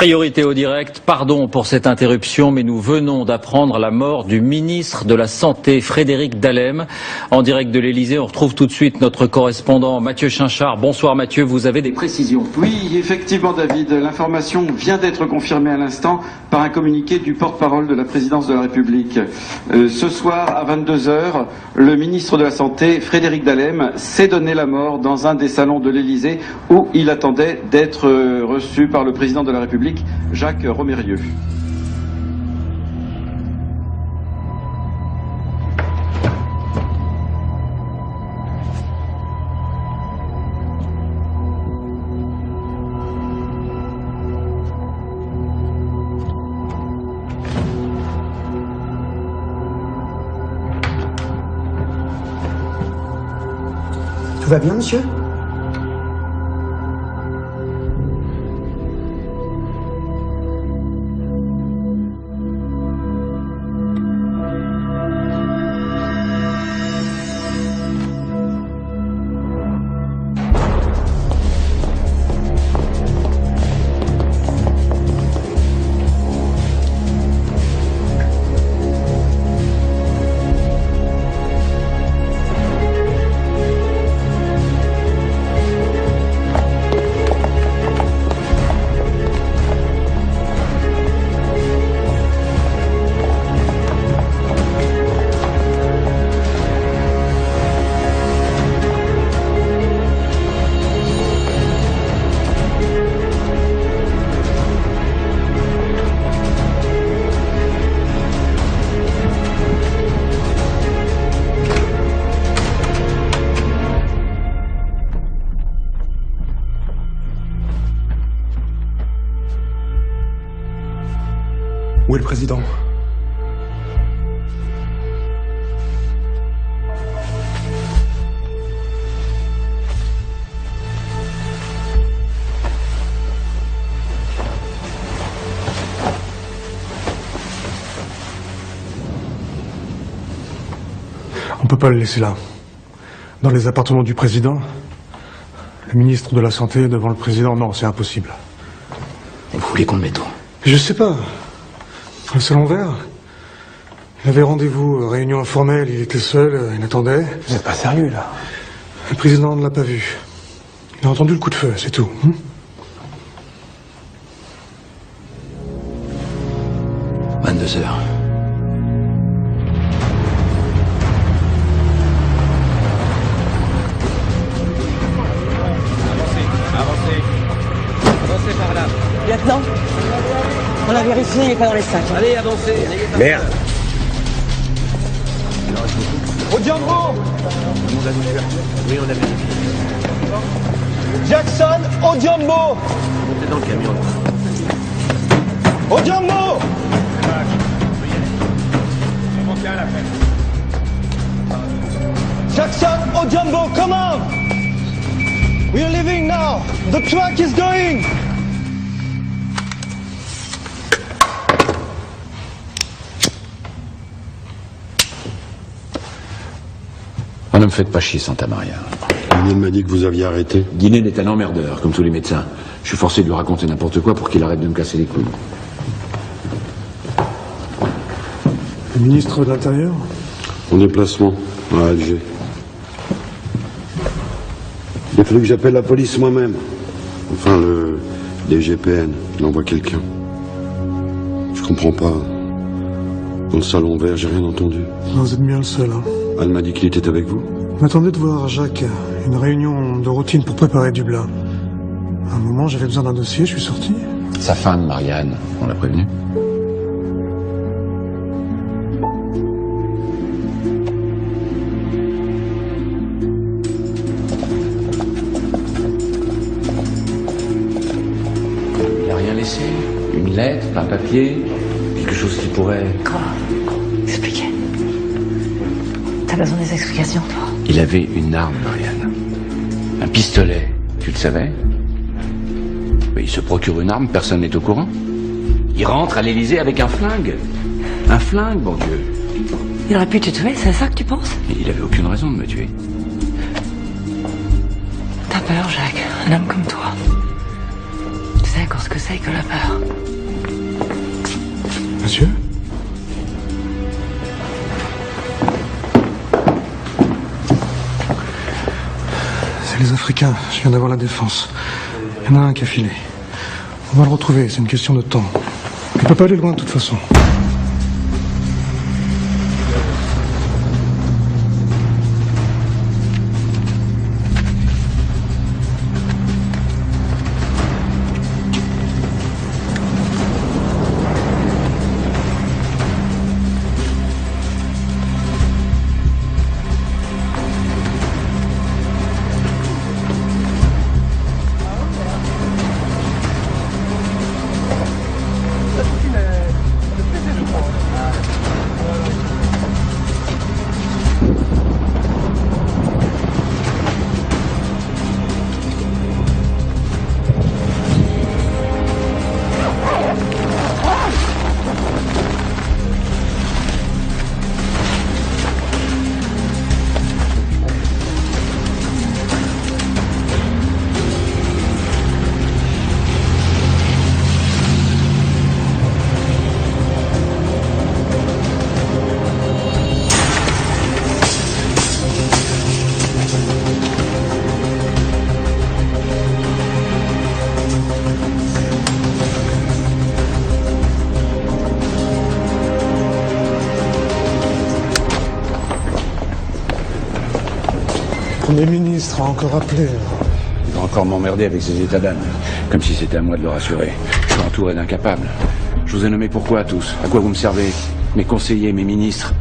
Priorité au direct, pardon pour cette interruption, mais nous venons d'apprendre la mort du ministre de la Santé, Frédéric Dallem. En direct de l'Elysée, on retrouve tout de suite notre correspondant Mathieu Chinchard. Bonsoir Mathieu, vous avez des précisions? Oui, effectivement David, l'information vient d'être confirmée à l'instant par un communiqué du porte-parole de la présidence de la République. Ce soir à 22h, le ministre de la Santé, Frédéric Dallem, s'est donné la mort dans un des salons de l'Elysée où il attendait d'être reçu par le président de la République, Jacques Romérieux. Tout va bien, monsieur ? Où est le président ? On peut pas le laisser là. Dans les appartements du président, le ministre de la Santé devant le président, non, c'est impossible. Et vous voulez qu'on le mette où ? Je sais pas. Le salon vert. Il avait rendez-vous, réunion informelle, il était seul, il attendait. Vous êtes pas sérieux, là ? Le président ne l'a pas vu. Il a entendu le coup de feu, c'est tout. 22h. Avancez par là. Lieutenant, on a vérifié, il n'est pas dans les sacs. Allez, avancez. Merde. Odiambo. Oui, on a vérifié. Jackson, Odiambo. Montez dans le camion. Odiambo. Jackson, Odiambo, come on. We are leaving now. The truck is going. Oh, ne me faites pas chier, Santa Maria. Il m'a dit que vous aviez arrêté. Guinéen est un emmerdeur, comme tous les médecins. Je suis forcé de lui raconter n'importe quoi pour qu'il arrête de me casser les couilles. Le ministre de l'Intérieur ? En déplacement, à Alger. Il a fallu que j'appelle la police moi-même. Enfin, le DGPN. Il envoie quelqu'un. Je comprends pas. Dans le salon vert, j'ai rien entendu. Non, vous êtes bien le seul, hein. Elle m'a dit qu'il était avec vous. M'attendais de voir Jacques. Une réunion de routine pour préparer du blin. À un moment, j'avais besoin d'un dossier, je suis sorti. Sa femme, Marianne, on l'a prévenue. Il n'a rien laissé. Une lettre, un papier, quelque chose qui pourrait... Quoi ? Expliquez. T'as besoin des explications, toi ? Il avait une arme, Marianne. Un pistolet. Tu le savais ? Mais il se procure une arme, personne n'est au courant. Il rentre à l'Élysée avec un flingue. Un flingue, bon Dieu. Il aurait pu te tuer, c'est ça que tu penses? Et il avait aucune raison de me tuer. T'as peur, Jacques, un homme comme toi. Tu sais encore ce que c'est que la peur. Monsieur? C'est les Africains. Je viens d'avoir la défense. Il y en a un qui a filé. On va le retrouver, c'est une question de temps. Il peut pas aller loin de toute façon. Le Premier ministre a encore appelé. Il va encore m'emmerder avec ses états d'âme. Comme si c'était à moi de le rassurer. Je suis entouré d'incapables. Je vous ai nommé pourquoi à tous? À quoi vous me servez? Mes conseillers, mes ministres?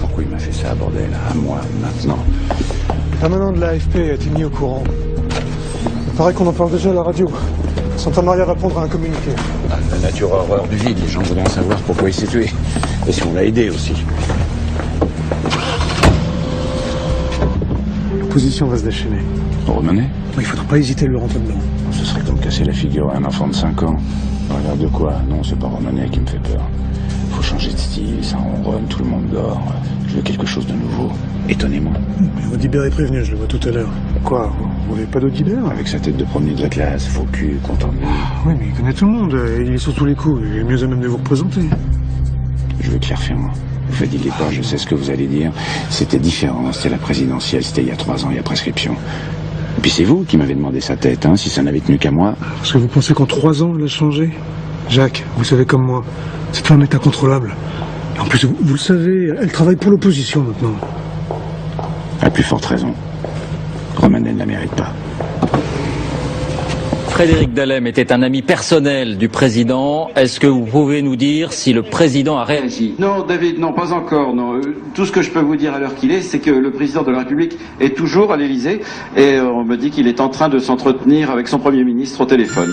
Pourquoi il m'a fait ça, bordel? À moi, maintenant? Le permanent de l'AFP a été mis au courant. Il paraît qu'on en parle déjà à la radio. Santa Maria va prendre un communiqué. Ah, la nature horreur du vide. Les gens voudraient en savoir pourquoi il s'est tué. Et si on l'a aidé aussi. L'opposition va se déchaîner. Romanet? Il faudra pas hésiter à lui rentrer dedans. Ce serait comme casser la figure à un enfant de 5 ans. Regarde de quoi? Non, c'est pas Romanet qui me fait peur. Faut changer de style, ça ronronne, tout le monde dort. Je veux quelque chose de nouveau. Étonnez-moi. Mais Audibert est prévenu, je le vois tout à l'heure. Quoi? Vous voulez pas d'Audibert? Avec sa tête de premier de la classe, faux cul, content de lui. Oui, mais il connaît tout le monde. Il est sur tous les coups. Il est mieux à même de vous représenter. Je veux clair ferme. Vous fatiguez pas, je sais ce que vous allez dire. C'était différent, c'était la présidentielle, c'était il y a 3 ans, il y a prescription. Et puis c'est vous qui m'avez demandé sa tête, hein, si ça n'avait tenu qu'à moi. Parce que vous pensez qu'en 3 ans, elle a changé? Jacques, vous savez comme moi, cette femme est incontrôlable. Et en plus, vous le savez, elle travaille pour l'opposition maintenant. À plus forte raison. Romanet ne la mérite pas. Frédéric Dallem était un ami personnel du président. Est-ce que vous pouvez nous dire si le président a réagi? Non, David, non, pas encore. Non. Tout ce que je peux vous dire à l'heure qu'il est, c'est que le président de la République est toujours à l'Élysée et on me dit qu'il est en train de s'entretenir avec son Premier ministre au téléphone.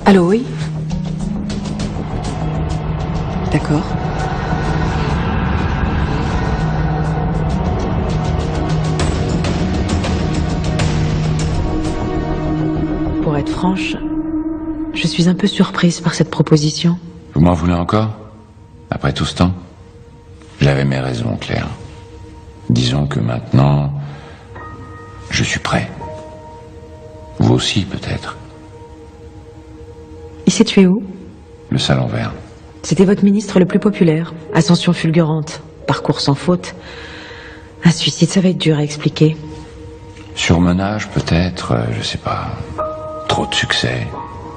Allô, oui? D'accord. Pour être franche, je suis un peu surprise par cette proposition. Vous m'en voulez encore? Après tout ce temps? J'avais mes raisons, Claire. Disons que maintenant, je suis prêt. Vous aussi, peut-être. Il s'est tué où? Le Salon Vert. C'était votre ministre le plus populaire. Ascension fulgurante, parcours sans faute. Un suicide, ça va être dur à expliquer. Surmenage, peut-être, je sais pas. Trop de succès,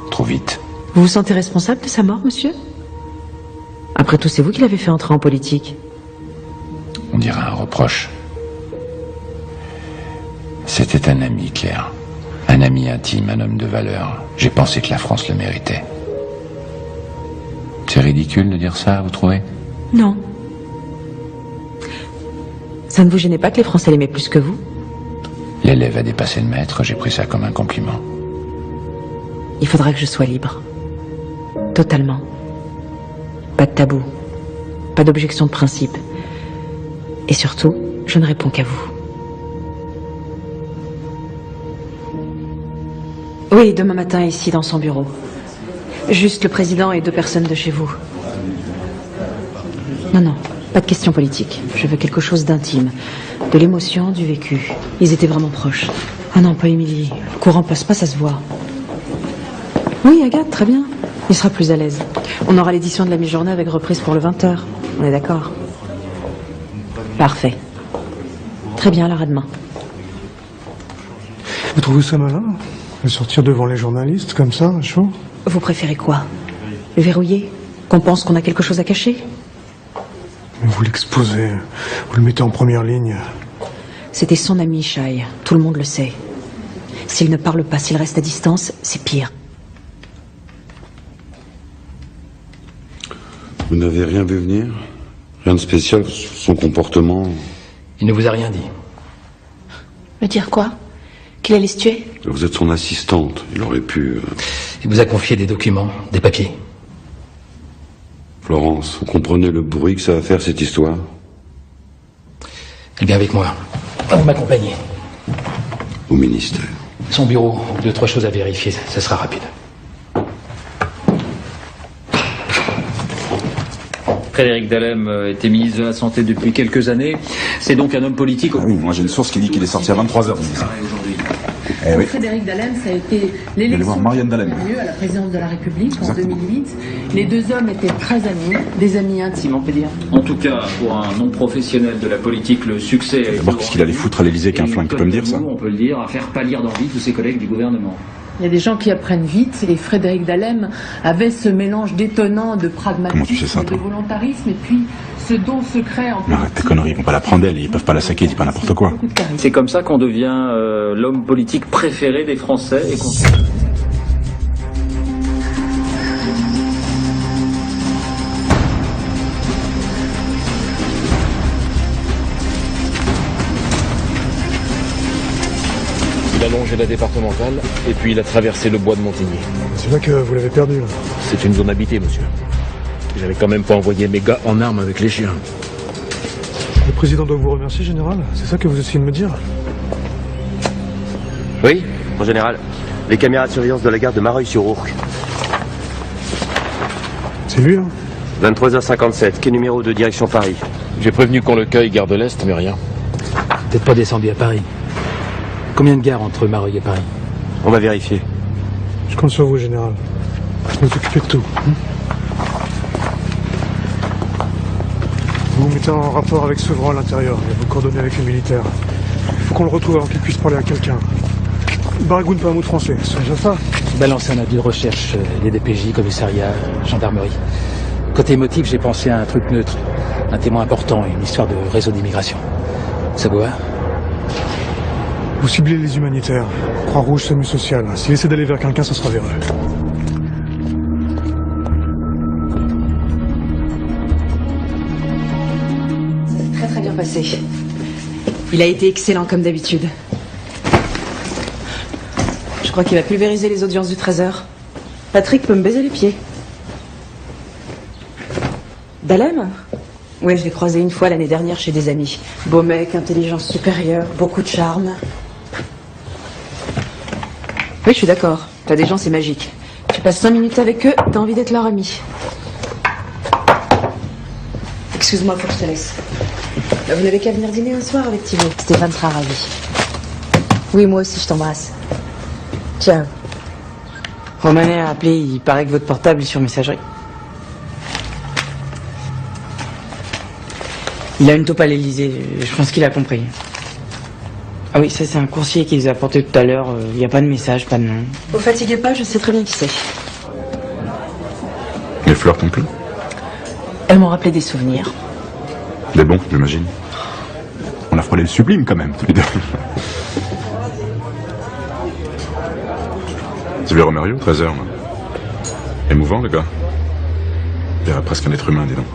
trop vite. Vous vous sentez responsable de sa mort, monsieur? Après tout, c'est vous qui l'avez fait entrer en politique. On dirait un reproche. C'était un ami, Claire. Un ami intime, un homme de valeur. J'ai pensé que la France le méritait. C'est ridicule de dire ça, vous trouvez? Non. Ça ne vous gênait pas que les Français l'aimaient plus que vous? L'élève a dépassé le maître, j'ai pris ça comme un compliment. Il faudra que je sois libre. Totalement. Pas de tabou. Pas d'objection de principe. Et surtout, je ne réponds qu'à vous. Oui, demain matin, ici, dans son bureau. Juste le président et 2 personnes de chez vous. Non, non, pas de questions politiques. Je veux quelque chose d'intime. De l'émotion, du vécu. Ils étaient vraiment proches. Ah non, pas Émilie. Le courant passe pas, ça se voit. Oui, Agathe, très bien. Il sera plus à l'aise. On aura l'édition de la mi-journée avec reprise pour le 20h. On est d'accord? Parfait. Très bien, alors à demain. Vous trouvez ça malin de sortir devant les journalistes comme ça, chaud? Vous préférez quoi? Le verrouiller? Qu'on pense qu'on a quelque chose à cacher? Vous l'exposez, vous le mettez en première ligne. C'était son ami, Shai. Tout le monde le sait. S'il ne parle pas, s'il reste à distance, c'est pire. Vous n'avez rien vu venir? Rien de spécial sur son comportement? Il ne vous a rien dit. Me dire quoi? Qu'il allait se tuer? Vous êtes son assistante, il aurait pu... Il vous a confié des documents, des papiers. Florence, vous comprenez le bruit que ça va faire, cette histoire? Elle vient avec moi. Vous m'accompagnez. Au ministère. Son bureau, 2-3 choses à vérifier, ça sera rapide. Frédéric Dallem était ministre de la Santé depuis quelques années. C'est donc un homme politique... Ah oui, moi j'ai une source qui dit qu'il est sorti à 23h. Eh oui. Frédéric Dallem, ça a été l'élection Marianne Dallem à la présidence de la République en 2008. Les deux hommes étaient très amis, des amis intimes, on peut dire. En tout cas, pour un non-professionnel de la politique, le succès... D'abord, qu'est-ce qu'il allait foutre à l'Élysée qu'un flingue? Tu peux me dire ça? On peut le dire, à faire pâlir d'envie tous ses collègues du gouvernement. Il y a des gens qui apprennent vite, et Frédéric Dallem avait ce mélange détonnant de pragmatisme et de volontarisme, et puis ce don secret en Mais arrête tes conneries, ils vont pas la prendre elle, ils peuvent pas la saquer, dis pas n'importe quoi. C'est comme ça qu'on devient l'homme politique préféré des Français et qu'on... Il a longé la départementale et puis il a traversé le bois de Montigny. C'est là que vous l'avez perdu, là. C'est une zone habitée, monsieur. J'avais quand même pas envoyé mes gars en armes avec les chiens. Le président doit vous remercier, général? C'est ça que vous essayez de me dire? Oui, en général. Les caméras de surveillance de la gare de Mareuil-sur-Ourcq. C'est lui, hein? 23h57, quai numéro 2, direction Paris. J'ai prévenu qu'on le cueille gare de l'Est, mais rien. Peut-être pas descendu à Paris. Combien de gares entre Mareuil et Paris? On va vérifier. Je compte sur vous, général. Vous m'occupez de tout. Vous vous mettez en rapport avec Sevran à l'intérieur et vous coordonnez avec les militaires. Il faut qu'on le retrouve avant qu'il puisse parler à quelqu'un. Baragoune pas un mot de français, c'est déjà ça? Balancer un avis de recherche, les DPJ, commissariat, gendarmerie. Côté motif, j'ai pensé à un truc neutre. Un témoin important, une histoire de réseau d'immigration. Ça vous va? Vous ciblez les humanitaires. Croix-Rouge, SAMU social. S'il essaie d'aller vers quelqu'un, ça sera vers eux. Très très bien passé. Il a été excellent comme d'habitude. Je crois qu'il va pulvériser les audiences du Trésor. Patrick peut me baiser les pieds. Dallem? Oui, je l'ai croisé une fois l'année dernière chez des amis. Beau mec, intelligence supérieure, beaucoup de charme. Oui, je suis d'accord. T'as des gens, c'est magique. Tu passes 5 minutes avec eux, t'as envie d'être leur ami. Excuse-moi, faut que je te laisse. Vous n'avez qu'à venir dîner un soir avec Thibaut. Stéphane sera ravi. Oui, moi aussi, je t'embrasse. Ciao. Romanet a appelé, il paraît que votre portable est sur messagerie. Il a une taupe à l'Élysée, je pense qu'il a compris. Ah oui, ça c'est un coursier qui les a apporté tout à l'heure, il n'y a pas de message, pas de nom. Vous fatiguez pas, je sais très bien qui c'est. Les fleurs non plus? Elles m'ont rappelé des souvenirs. Des bons, j'imagine. On a frôlé le sublime quand même, tous les deux. Tu verras Mario, 13h. Émouvant, le gars. Il dirait presque un être humain, dis donc.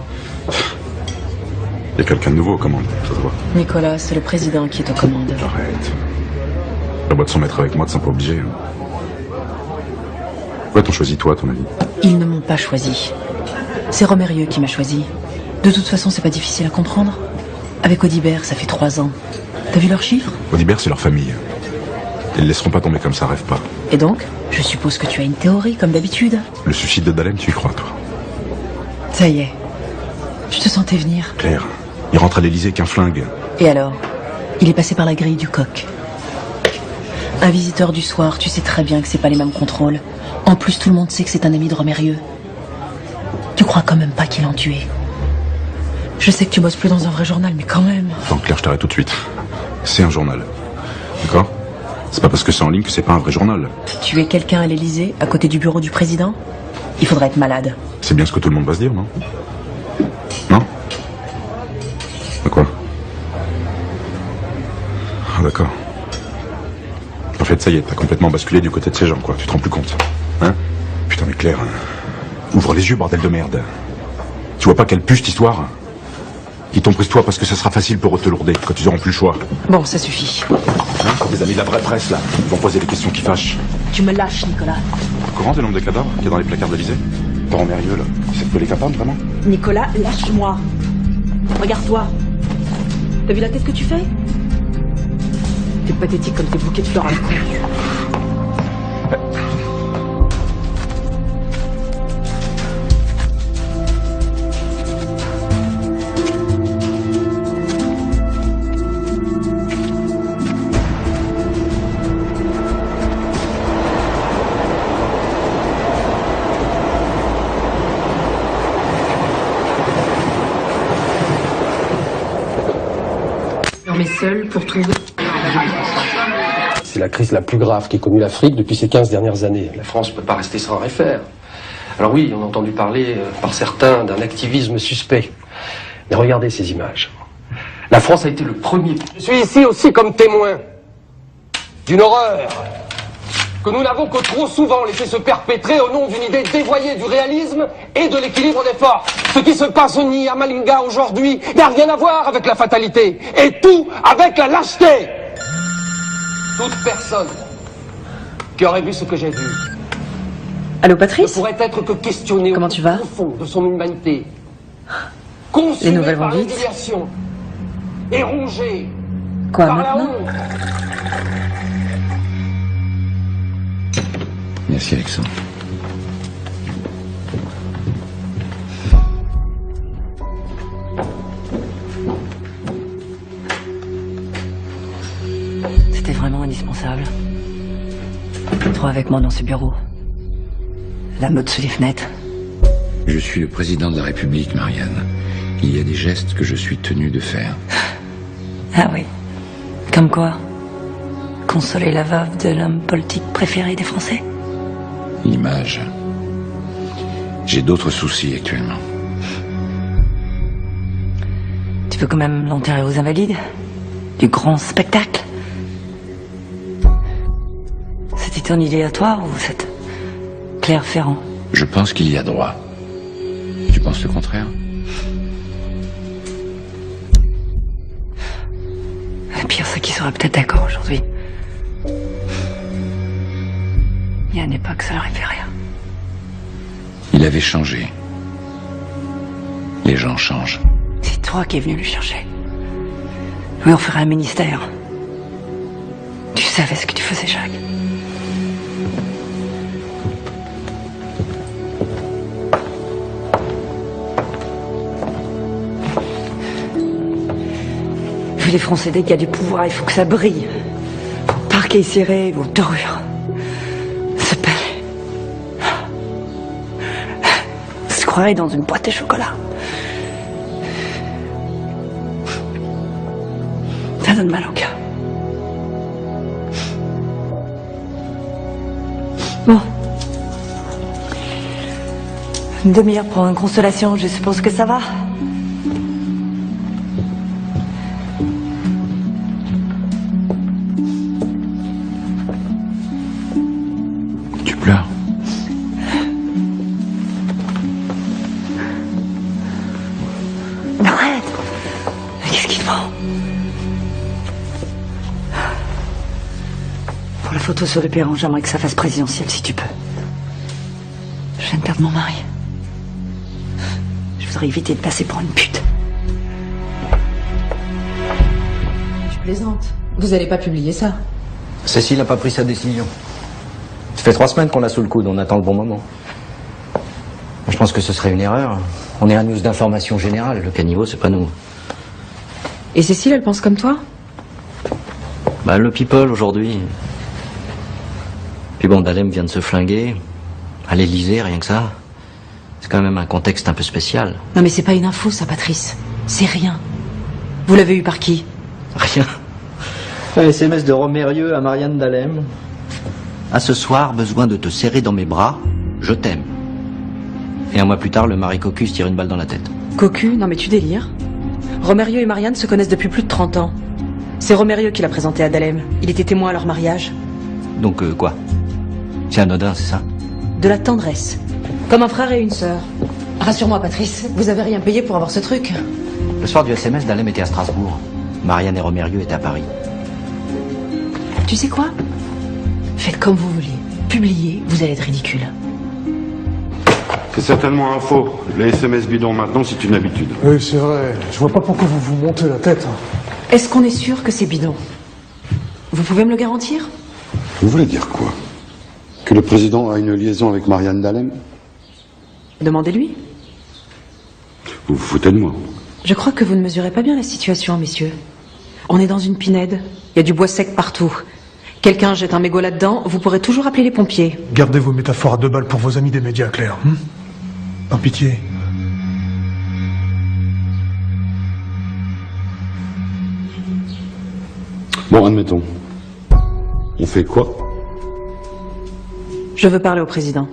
Il y a quelqu'un de nouveau aux commandes, ça se voit. Nicolas, c'est le président qui est aux commandes. Arrête. La boîte de s'en mettre avec moi, de s'en pas obligé. Pourquoi t'ont choisi toi, à ton avis? Ils ne m'ont pas choisi. C'est Romérieux qui m'a choisi. De toute façon, c'est pas difficile à comprendre. Avec Audibert, ça fait 3 ans. T'as vu leurs chiffres? Audibert, c'est leur famille. Ils ne laisseront pas tomber comme ça, rêve pas. Et donc, je suppose que tu as une théorie, comme d'habitude. Le suicide de Dallem, tu y crois, toi? Ça y est. Je te sentais venir. Claire, il rentre à l'Élysée qu'un flingue. Et alors? Il est passé par la grille du coq. Un visiteur du soir, tu sais très bien que c'est pas les mêmes contrôles. En plus, tout le monde sait que c'est un ami de Romérieux. Tu crois quand même pas qu'il en tué? Je sais que tu bosses plus dans un vrai journal, mais quand même. Attends, Claire, je t'arrête tout de suite. C'est un journal. D'accord? C'est pas parce que c'est en ligne que c'est pas un vrai journal. Tuer quelqu'un à l'Élysée, à côté du bureau du président? Il faudrait être malade. C'est bien ce que tout le monde va se dire, non? Non? De quoi? Ah, d'accord. En fait, ça y est, t'as complètement basculé du côté de ces gens, quoi. Tu te rends plus compte? Hein? Putain, mais Claire, ouvre les yeux, bordel de merde. Tu vois pas qu'elle pue, cette histoire? Ils t'ont pris toi parce que ça sera facile pour eux de te lourder, quand ils auront plus le choix. Bon, ça suffit. Hein? Les amis de la vraie presse, là, ils vont poser des questions qui fâchent. Tu me lâches, Nicolas. Au courant du nombre de cadavres qu'il y a dans les placards de l'Élysée? Par Romérieux, là. C'est de quoi les capables, vraiment? Nicolas, lâche-moi. Regarde-toi. T'as vu la tête que tu fais? T'es pathétique comme tes bouquets de fleurs à la con. Mais seul pour trouver... C'est la crise la plus grave qu'ait connue l'Afrique depuis ces 15 dernières années. La France ne peut pas rester sans rien faire. Alors oui, on a entendu parler par certains d'un activisme suspect. Mais regardez ces images. La France a été le premier... Je suis ici aussi comme témoin d'une horreur que nous n'avons que trop souvent laissé se perpétrer au nom d'une idée dévoyée du réalisme et de l'équilibre des forces. Ce qui se passe au Nid à Malinga aujourd'hui n'a rien à voir avec la fatalité, et tout avec la lâcheté. Toute personne qui aurait vu ce que j'ai vu. Allô, Patrice? Ne pourrait être que questionné Comment tu vas? au fond de son humanité. Les nouvelles vont vite. Et rongé Quoi, par la maintenant? honte. Merci, Alexandre. C'était vraiment indispensable. Toi avec moi dans ce bureau. La meute sous les fenêtres. Je suis le président de la République, Marianne. Il y a des gestes que je suis tenu de faire. Ah oui. Comme quoi? Consoler la veuve de l'homme politique préféré des Français? L'image. J'ai d'autres soucis actuellement. Tu veux quand même l'enterrer aux Invalides? Du grand spectacle? C'était ton idée à toi ou cette Claire Ferrand? Je pense qu'il y a droit. Tu penses le contraire? Le pire, c'est qu'il serait peut-être d'accord aujourd'hui. Il y a une époque, ça aurait fait rien. Il avait changé. Les gens changent. C'est toi qui es venu le chercher. Lui en ferait un ministère. Tu savais ce que tu faisais, Jacques. Vu les Français, dès qu'il y a du pouvoir, il faut que ça brille. Parquet serré, vos dorures. Ce palais. On se croirait dans une boîte de chocolat. Ça donne mal au cœur. Bon. Une demi-heure pour une consolation, je suppose que ça va. Tu pleures? Arrête! Mais qu'est-ce qui te prend? Pour la photo sur le perron, j'aimerais que ça fasse présidentielle si tu peux. Je viens de perdre mon mari. Je voudrais éviter de passer pour une pute. Je plaisante. Vous allez pas publier ça? Cécile n'a pas pris sa décision. Ça fait 3 semaines qu'on l'a sous le coude, on attend le bon moment. Je pense que ce serait une erreur. On est un news d'information générale, le caniveau, c'est pas nous. Et Cécile, elle pense comme toi? Bah, le people, aujourd'hui, Puis bon, Dalem vient de se flinguer. À l'Élysée, rien que ça. C'est quand même un contexte un peu spécial. Non mais c'est pas une info ça, Patrice. C'est rien. Vous l'avez eu par qui? Rien. Un SMS de Romérieux à Marianne Dalem. À ce soir, besoin de te serrer dans mes bras. Je t'aime. Et un mois plus tard, le mari Cocu se tire une balle dans la tête. Cocu? Non mais tu délires. Romérieux et Marianne se connaissent depuis plus de 30 ans. C'est Romérieux qui l'a présenté à Dalem. Il était témoin à leur mariage. Donc quoi? C'est anodin, c'est ça? De la tendresse. Comme un frère et une sœur. Rassure-moi, Patrice, vous avez rien payé pour avoir ce truc. Le soir du SMS, Dalem était à Strasbourg. Marianne et Romérieux étaient à Paris. Tu sais quoi? Faites comme vous voulez. Publiez, vous allez être ridicule. C'est certainement un faux. Les SMS bidons maintenant, c'est une habitude. Oui, c'est vrai. Je vois pas pourquoi vous vous montez la tête. Est-ce qu'on est sûr que c'est bidon? Vous pouvez me le garantir? Vous voulez dire quoi? Que le président a une liaison avec Marianne Dalem? Demandez-lui. Vous vous foutez de moi? Je crois que vous ne mesurez pas bien la situation, messieurs. On est dans une pinède. Il y a du bois sec partout. Quelqu'un jette un mégot là-dedans, vous pourrez toujours appeler les pompiers. Gardez vos métaphores à 2 balles pour vos amis des médias, Claire. Par pitié. Bon, admettons. On fait quoi? Je veux parler au président.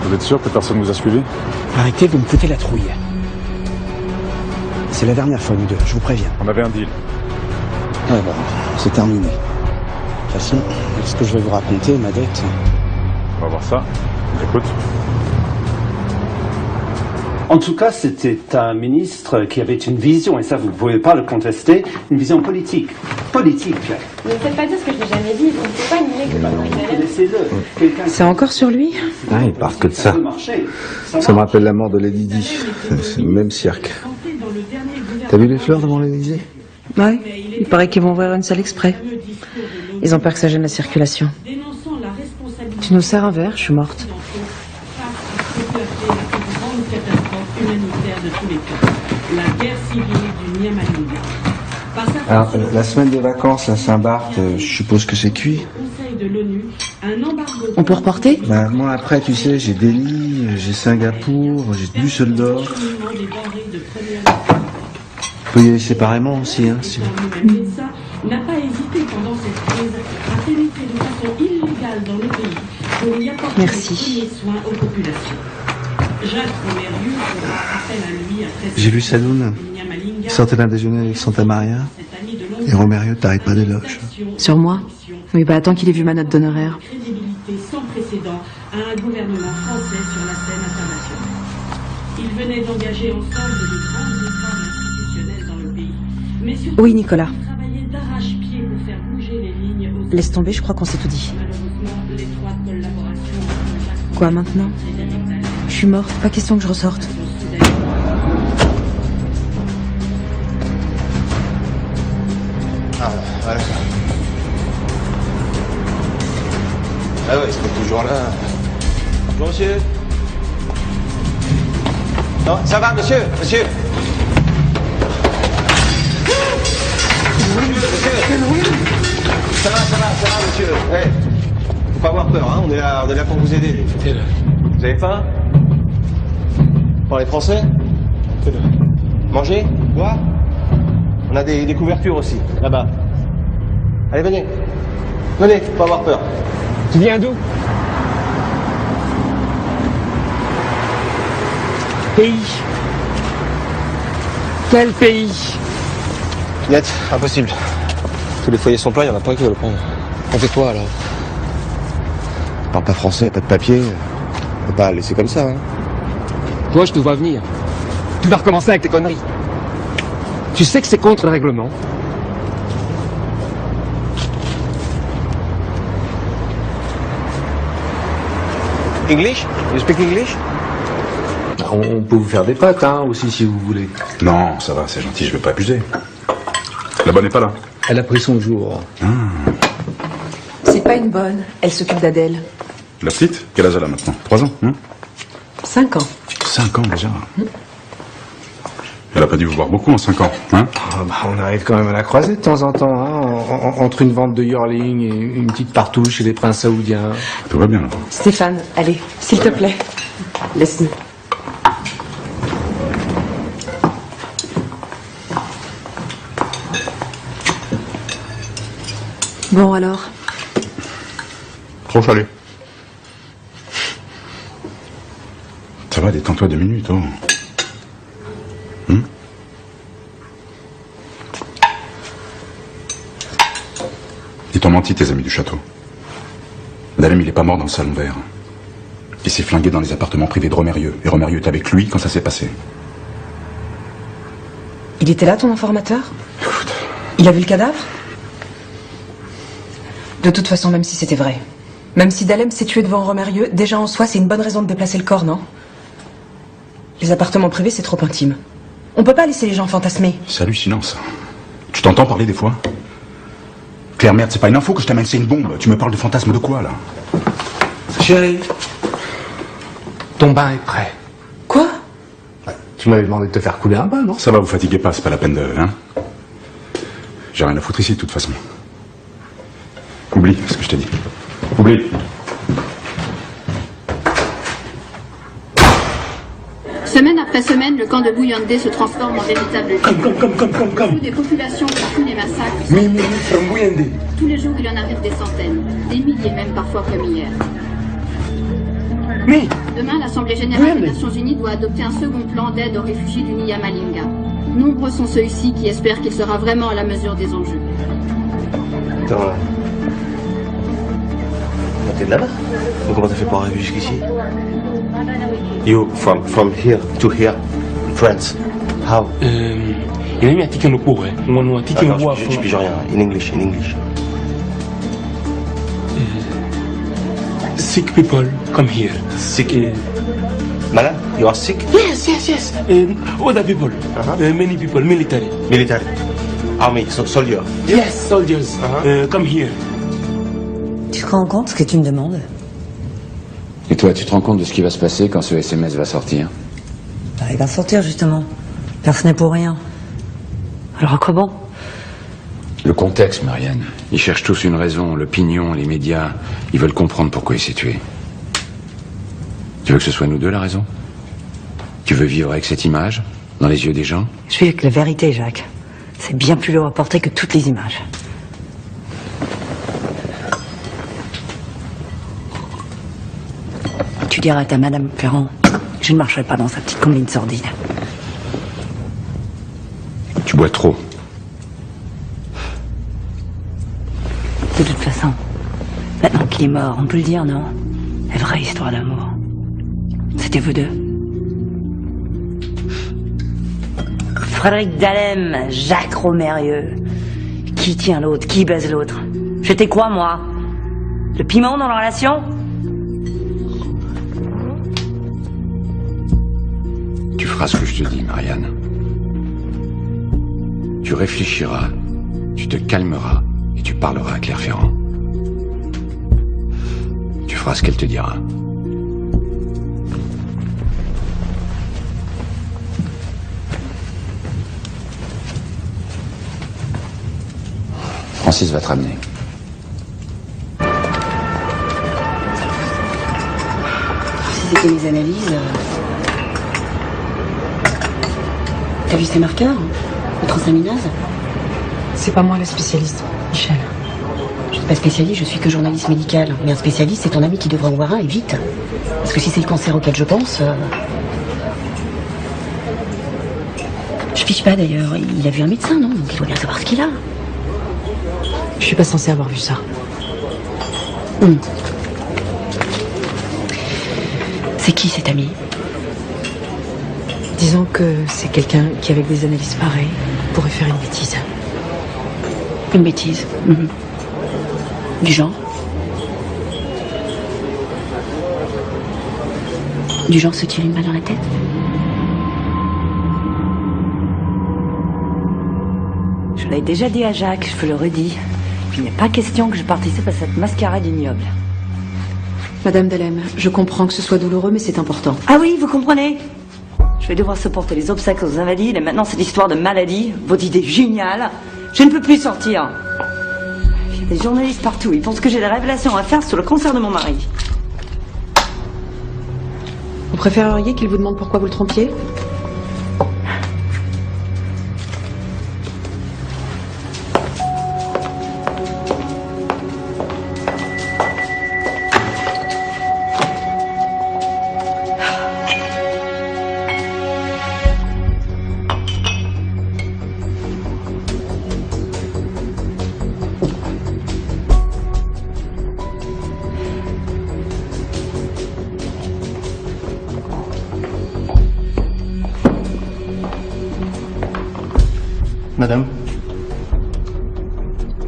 Vous êtes sûr que personne vous a suivi? Arrêtez, vous me foutez la trouille. C'est la dernière fois, nous deux, je vous préviens. On avait un deal. Ouais, bah, c'est terminé. De toute façon, ce que je vais vous raconter, ma dette... On va voir ça. Écoute. En tout cas, c'était un ministre qui avait une vision, et ça vous ne pouvez pas le contester, une vision politique. Politique. Ne me faites pas dire ce que je n'ai jamais dit, on ne peut pas nier que Connaissez-le. C'est encore sur lui? Ah, il parle que de ça. Ça me rappelle la mort de Lady Di. C'est le même cirque. T'as vu les fleurs devant l'Élysée? Ouais, il paraît qu'ils vont ouvrir une salle exprès. Ils ont peur que ça gêne la circulation. Tu nous sers un verre, je suis morte. Alors, la semaine des vacances à Saint-Barth, je suppose que c'est cuit. On peut reporter? Bah, moi après, tu sais, j'ai Delhi, j'ai Singapour, j'ai Düsseldorf. On peut y aller séparément aussi, hein, si... n'a pas hésité pendant cette crise à pénétrer de façon illégale dans le pays pour y apporter les premiers soins aux populations. Jacques Romérieux fera appel à lui après... J'ai vu Saloon. Il sortait d'un déjeuner avec Santa Maria. Et Romérieux t'arrête pas d'éloges. Sur moi? Oui, bah attends qu'il ait vu ma note d'honoraire. Crédibilité sans précédent à un gouvernement français sur la scène internationale. Ils venaient d'engager ensemble de grandes réformes institutionnelles dans le pays. Mais surtout, oui, Nicolas. travailler d'arrache-pied pour faire bouger les lignes aux... Laisse tomber, je crois qu'on s'est tout dit. Malheureusement, l'étroite collaboration entre Jacques Quoi maintenant? Je suis morte, pas question que je ressorte. Ah, voilà. Ah ouais, ils sont toujours là. Bonjour, monsieur. Non, ça va, monsieur, monsieur. Ça va, monsieur. Hey, faut pas avoir peur, hein. On est là pour vous aider. Vous avez faim? Parlez français? Manger? Boire? On a des couvertures aussi, là-bas. Allez, venez. Venez, faut pas avoir peur. Tu viens d'où? Pays. Quel pays? Net, impossible. Tous les foyers sont pleins, il n'y en a pas qui veulent le prendre. On fait quoi, alors? On parle pas français, pas de papier. On peut pas laisser comme ça, hein. Toi, je te vois venir. Tu vas recommencer avec tes conneries. Tu sais que c'est contre le règlement. English? You speak English? On peut vous faire des pâtes, hein, aussi, si vous voulez. Non, ça va, c'est gentil, je veux pas abuser. La bonne n'est pas là. Elle a pris son jour. C'est pas une bonne. Elle s'occupe d'Adèle. La petite? Quel âge elle a maintenant? 3 ans, hein? 5 ans. 5 ans déjà. Elle a pas dû vous voir beaucoup en 5 ans, hein? On arrive quand même à la croiser de temps en temps, hein, entre une vente de yearling et une petite partouche chez les princes saoudiens. Tout va bien là. Stéphane, allez, s'il te plaît. Laisse-nous. Bon alors? Trop salé. Ça va, détends-toi 2 minutes, oh. Ils t'ont menti, tes amis du château. Dalem, il est pas mort dans le salon vert. Il s'est flingué dans les appartements privés de Romérieux. Et Romérieux est avec lui quand ça s'est passé. Il était là, ton informateur? Il a vu le cadavre? De toute façon, même si c'était vrai, même si Dalem s'est tué devant Romérieux, déjà en soi, c'est une bonne raison de déplacer le corps, non? Les appartements privés, c'est trop intime. On peut pas laisser les gens fantasmer. C'est hallucinant, ça. Tu t'entends parler des fois? Claire, merde, c'est pas une info que je t'amène, c'est une bombe. Tu me parles de fantasme de quoi, là? Chérie, ton bain est prêt. Quoi? Tu m'avais demandé de te faire couler un bain, non? Ça va, vous fatiguez pas, c'est pas la peine de... Hein? J'ai rien à foutre ici, de toute façon. Oublie ce que je t'ai dit. Oublie. Semaine après semaine, le camp de Bouillondé se transforme en véritable ville. Comme des populations qui fuient les massacres. Tous les jours, il en arrive des centaines, des milliers même parfois comme hier. Demain, l'Assemblée générale des Nations Unies doit adopter un second plan d'aide aux réfugiés du Nyamalinga. Nombreux sont ceux ici qui espèrent qu'il sera vraiment à la mesure des enjeux. Attends, t'es de là-bas? Comment t'as fait pour arriver jusqu'ici? You from here to here, France. How? Il a mis un ticket au cours, je pige rien. In English. Sick people come here. Sick? Malade? You are sick? Yes. Other people. Many people, military. Military. Army, soldier. Yes, soldiers. Come here. Tu te rends compte ce que tu me demandes? Et toi, tu te rends compte de ce qui va se passer quand ce SMS va sortir? Il va sortir, justement. Personne n'est pour rien. Alors comment? Le contexte, Marianne. Ils cherchent tous une raison. L'opinion, les médias. Ils veulent comprendre pourquoi il s'est tué. Tu veux que ce soit nous deux la raison? Tu veux vivre avec cette image, dans les yeux des gens? Je vis avec la vérité, Jacques. C'est bien plus lourd à porter que toutes les images. Tu diras à ta Madame Ferrand, je ne marcherai pas dans sa petite combine sordide. Tu bois trop. De toute façon, maintenant qu'il est mort, on peut le dire, non? La vraie histoire d'amour. C'était vous deux. Frédéric Dalem, Jacques Romérieux. Qui tient l'autre? Qui baise l'autre? J'étais quoi, moi? Le piment dans la relation? Tu feras ce que je te dis, Marianne. Tu réfléchiras, tu te calmeras et tu parleras à Claire Ferrand. Tu feras ce qu'elle te dira. Francis va te ramener. Si c'était mes analyses... T'as vu ces marqueurs? Le transaminase? C'est pas moi la spécialiste, Michel. Je suis pas spécialiste, je suis que journaliste médical. Mais un spécialiste, c'est ton ami qui devrait en voir un, et vite. Parce que si c'est le cancer auquel je pense... Je fiche pas d'ailleurs. Il a vu un médecin, non? Donc il doit bien savoir ce qu'il a. Je suis pas censée avoir vu ça. C'est qui cet ami? Disons que c'est quelqu'un qui, avec des analyses pareilles, pourrait faire une bêtise. Une bêtise. Du genre? Du genre se tirer une balle dans la tête? Je l'ai déjà dit à Jacques, je vous le redis. Il n'est pas question que je participe à cette mascarade ignoble. Madame Dalem, je comprends que ce soit douloureux, mais c'est important. Ah oui, vous comprenez? Je vais devoir supporter les obsèques aux invalides et maintenant cette histoire de maladie, votre idée géniale. Je ne peux plus sortir. Il y a des journalistes partout, ils pensent que j'ai des révélations à faire sur le cancer de mon mari. Vous préféreriez qu'il vous demande pourquoi vous le trompiez? Madame,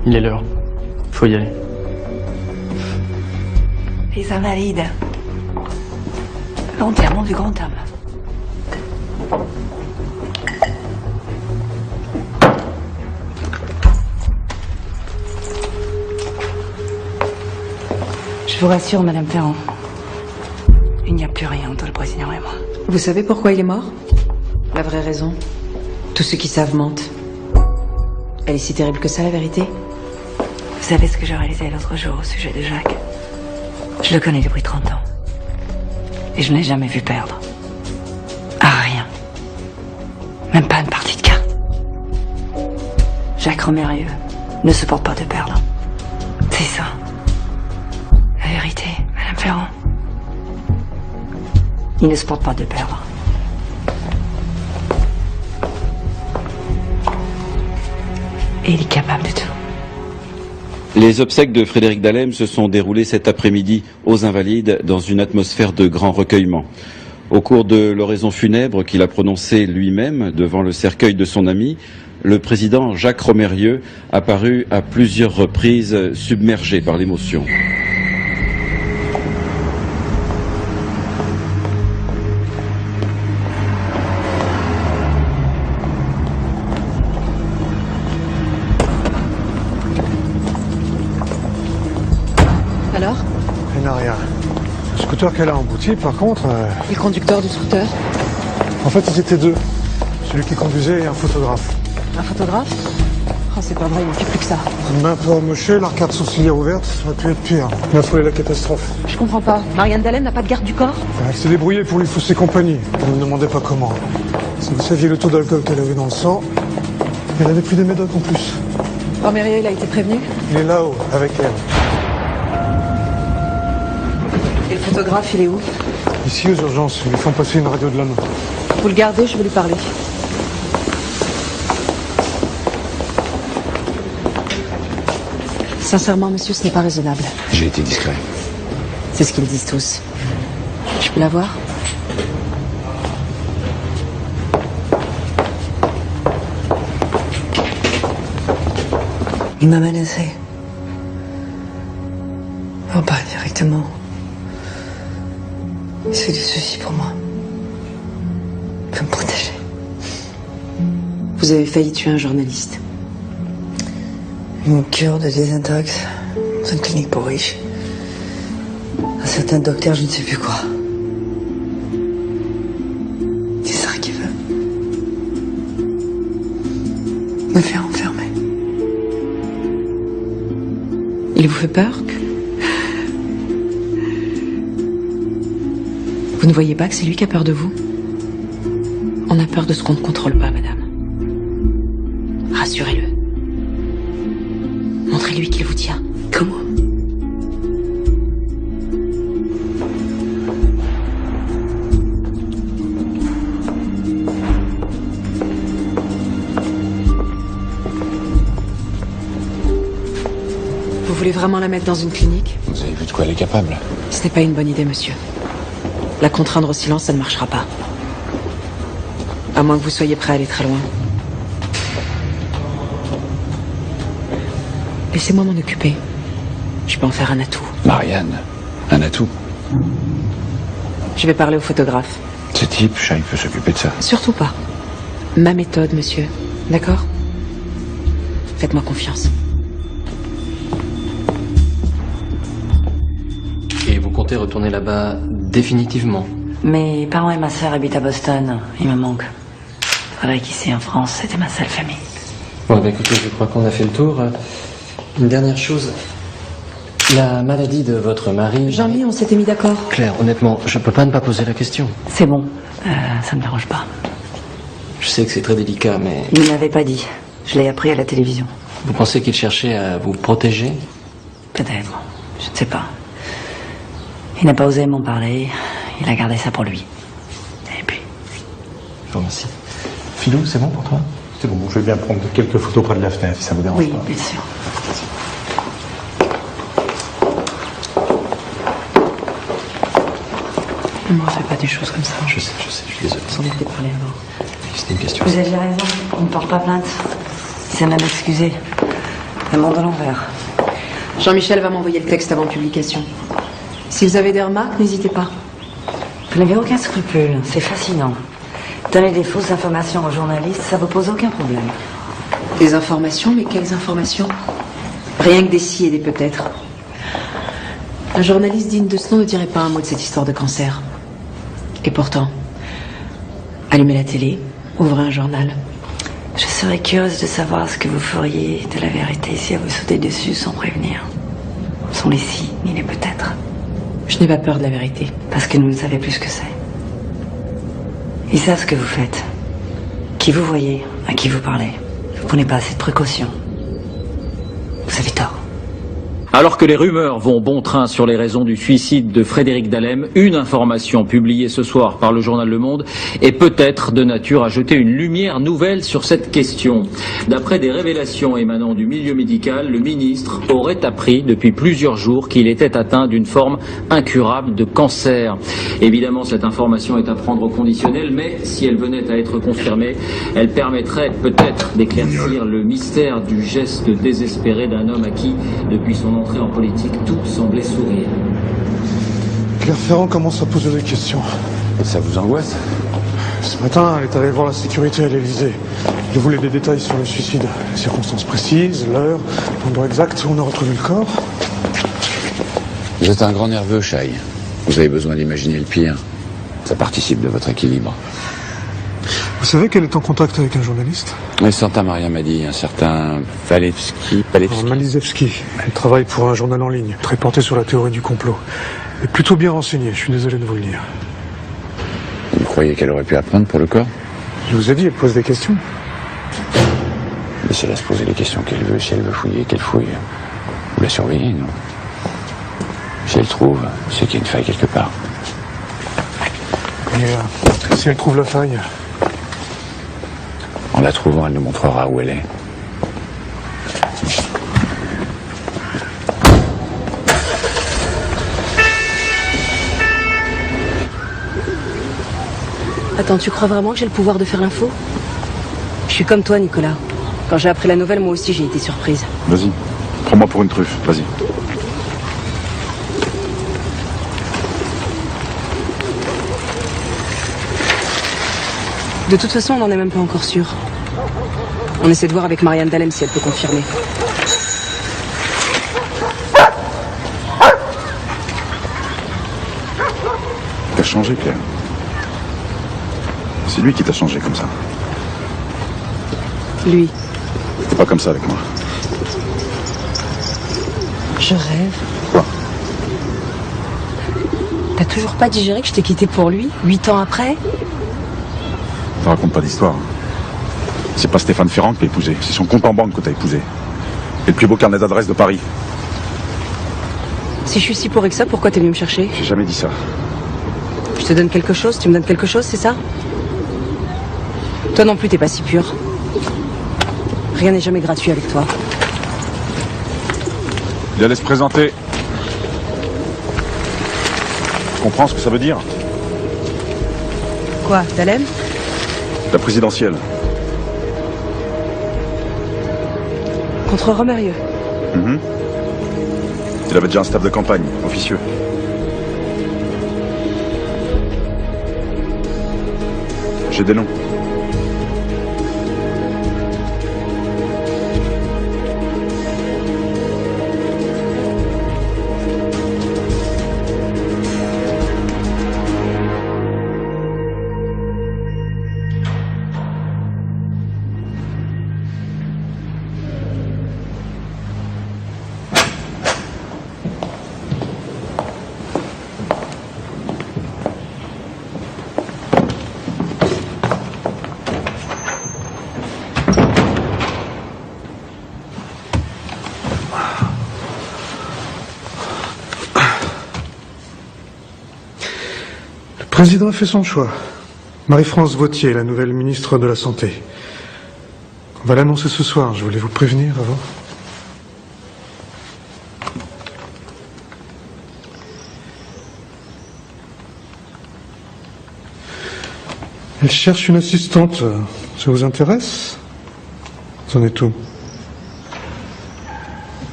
il est l'heure. Faut y aller. Les invalides. L'enterrement du grand homme. Je vous rassure, Madame Ferrand. Il n'y a plus rien entre le président et moi. Vous savez pourquoi il est mort? La vraie raison? Tous ceux qui savent mentent. Elle est si terrible que ça, la vérité? Vous savez ce que j'ai réalisé l'autre jour au sujet de Jacques? Je le connais depuis 30 ans. Et je ne l'ai jamais vu perdre. À rien. Même pas une partie de cartes. Jacques Romérieux ne supporte pas de perdre. C'est ça. La vérité, Madame Ferrand. Il ne supporte pas de perdre. Et il est capable de tout. Les obsèques de Frédéric Dalem se sont déroulées cet après-midi aux Invalides dans une atmosphère de grand recueillement. Au cours de l'oraison funèbre qu'il a prononcée lui-même devant le cercueil de son ami, le président Jacques Romérieux a paru à plusieurs reprises submergé par l'émotion. Alors? Elle n'a rien. Le scooter qu'elle a embouti, par contre... Et le conducteur du scooter? En fait, ils étaient deux. Celui qui conduisait et un photographe. Un photographe? Oh, c'est pas vrai, il ne fait plus que ça. Une main un peu amochée, l'arcade sourcilière ouverte, ça aurait pu être pire. Il a frôlé la catastrophe. Je comprends pas. Marianne Dalem n'a pas de garde du corps? Elle s'est débrouillée pour lui fausser compagnie. Ne me demandez pas comment. Si vous saviez le taux d'alcool qu'elle avait dans le sang, elle avait pris des médocs en plus. Romérieux, il a été prévenu? Il est là-haut, avec elle. Et le photographe, il est où? Ici, aux urgences, ils lui font passer une radio de la main. Vous le gardez, je vais lui parler. Sincèrement, monsieur, ce n'est pas raisonnable. J'ai été discret. C'est ce qu'ils disent tous. Je peux la voir? Il m'a menacé. Oh, pas directement. Il se fait des soucis pour moi. Il veut me protéger. Vous avez failli tuer un journaliste. Une cure de désintox dans une clinique pour riches. Un certain docteur, je ne sais plus quoi. C'est ça qu'il veut. Me faire enfermer. Il vous fait peur? Vous ne voyez pas que c'est lui qui a peur de vous? On a peur de ce qu'on ne contrôle pas, madame. Rassurez-le. Montrez-lui qu'il vous tient. Comment? Vous voulez vraiment la mettre dans une clinique? Vous avez vu de quoi elle est capable? Ce n'est pas une bonne idée, monsieur. La contraindre au silence, ça ne marchera pas. À moins que vous soyez prêt à aller très loin. Laissez-moi m'en occuper. Je peux en faire un atout. Marianne, un atout. Je vais parler au photographe. Ce type, Shai peut s'occuper de ça. Surtout pas. Ma méthode, monsieur. D'accord? Faites-moi confiance. Et vous comptez retourner là-bas définitivement? Mes parents et ma sœur habitent à Boston. Ils me manquent. C'est vrai qu'ici en France, c'était ma seule famille. Bon, bah écoutez, je crois qu'on a fait le tour. Une dernière chose. La maladie de votre mari... Jean-Mi, on s'était mis d'accord. Claire, honnêtement, je peux pas ne pas poser la question. C'est bon. Ça me dérange pas. Je sais que c'est très délicat, mais... Il ne m'avait pas dit. Je l'ai appris à la télévision. Vous pensez qu'il cherchait à vous protéger? Peut-être. Je ne sais pas. Il n'a pas osé m'en parler. Il a gardé ça pour lui. Et puis... Je vous remercie. Philou, c'est bon pour toi? C'est bon, je vais bien prendre quelques photos près de la fenêtre, si ça vous dérange pas. Oui, bien sûr. Moi, on fait pas des choses comme ça. Je sais, je suis désolé. Sans éviter de parler avant. C'était une question. Vous aviez raison. On ne porte pas plainte. C'est même excusé. Le monde à l'envers. Jean-Michel va m'envoyer le texte avant publication. Si vous avez des remarques, n'hésitez pas. Vous n'avez aucun scrupule. C'est fascinant. Donner des fausses informations aux journalistes, ça vous pose aucun problème. Des informations, mais quelles informations? Rien que des si et des peut-être. Un journaliste digne de ce nom ne dirait pas un mot de cette histoire de cancer. Et pourtant, allumez la télé, ouvrez un journal. Je serais curieuse de savoir ce que vous feriez de la vérité si elle vous sautait dessus sans prévenir. Sans les si, ni les peut-être. Je n'ai pas peur de la vérité. Parce que nous ne savez plus ce que c'est. Ils savent ce que vous faites. Qui vous voyez, à qui vous parlez. Vous prenez pas assez de précautions. Vous avez tort. Alors que les rumeurs vont bon train sur les raisons du suicide de Frédéric Dahlem, une information publiée ce soir par le journal Le Monde est peut-être de nature à jeter une lumière nouvelle sur cette question. D'après des révélations émanant du milieu médical, le ministre aurait appris depuis plusieurs jours qu'il était atteint d'une forme incurable de cancer. Évidemment, cette information est à prendre au conditionnel, mais si elle venait à être confirmée, elle permettrait peut-être d'éclaircir le mystère du geste désespéré d'un homme à qui, depuis son entrée en politique, tout semblait sourire. Claire Ferrand commence à poser des questions. Et ça vous angoisse? Ce matin, elle est allée voir la sécurité à l'Élysée. Elle voulait des détails sur le suicide. Les circonstances précises, l'heure, l'endroit exact où on a retrouvé le corps. Vous êtes un grand nerveux, Shai. Vous avez besoin d'imaginer le pire. Ça participe de votre équilibre. Vous savez qu'elle est en contact avec un journaliste? Mais Santa Maria m'a dit, un certain Palevski. Malizewski. Elle travaille pour un journal en ligne, très porté sur la théorie du complot. Elle est plutôt bien renseignée, je suis désolé de vous le dire. Vous croyez qu'elle aurait pu apprendre pour le corps? Je vous ai dit, elle pose des questions. Laissez-la se poser les questions qu'elle veut. Si elle veut fouiller, qu'elle fouille. Vous la surveillez, non? Si elle trouve, c'est qu'il y a une faille quelque part. Et si elle trouve la faille? En la trouvant, elle nous montrera où elle est. Attends, tu crois vraiment que j'ai le pouvoir de faire l'info? Je suis comme toi, Nicolas. Quand j'ai appris la nouvelle, moi aussi, j'ai été surprise. Vas-y, prends-moi pour une truffe, vas-y. De toute façon, on n'en est même pas encore sûr. On essaie de voir avec Marianne Dahlem si elle peut confirmer. T'as changé, Claire. C'est lui qui t'a changé comme ça. Lui. T'es pas comme ça avec moi. Je rêve. Quoi? T'as toujours pas digéré que je t'ai quitté pour lui, 8 ans après? T'en racontes pas d'histoire. C'est pas Stéphane Ferrand que t'as épousé, c'est son compte en banque que t'as épousé. Et le plus beau carnet d'adresses de Paris. Si je suis si pourrie que ça, pourquoi t'es venu me chercher? J'ai jamais dit ça. Je te donne quelque chose, tu me donnes quelque chose, c'est ça? Toi non plus, t'es pas si pur. Rien n'est jamais gratuit avec toi. Il allait se présenter. Tu comprends ce que ça veut dire? Quoi, Dahlem? La présidentielle. Contre Romerieux. Il avait déjà un staff de campagne, officieux. J'ai des noms. Le président a fait son choix. Marie-France Vauthier, la nouvelle ministre de la Santé. On va l'annoncer ce soir, je voulais vous prévenir avant. Elle cherche une assistante. Ça vous intéresse? Vous en êtes où?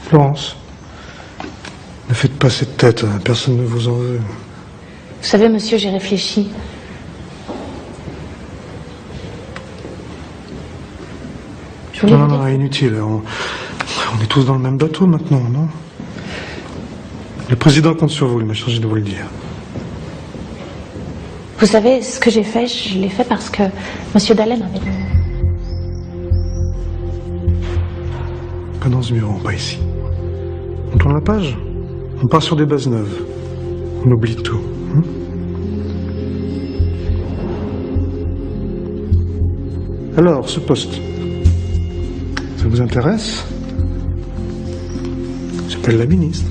Florence, ne faites pas cette tête, personne ne vous en veut. Vous savez, monsieur, j'ai réfléchi. Non, inutile. On est tous dans le même bateau maintenant, non? Le président compte sur vous, il m'a chargé de vous le dire. Vous savez, ce que j'ai fait, je l'ai fait parce que monsieur Dalem avait dit. Pas dans ce bureau, pas ici. On tourne la page. On part sur des bases neuves. On oublie tout. Alors, ce poste, ça vous intéresse? J'appelle la ministre.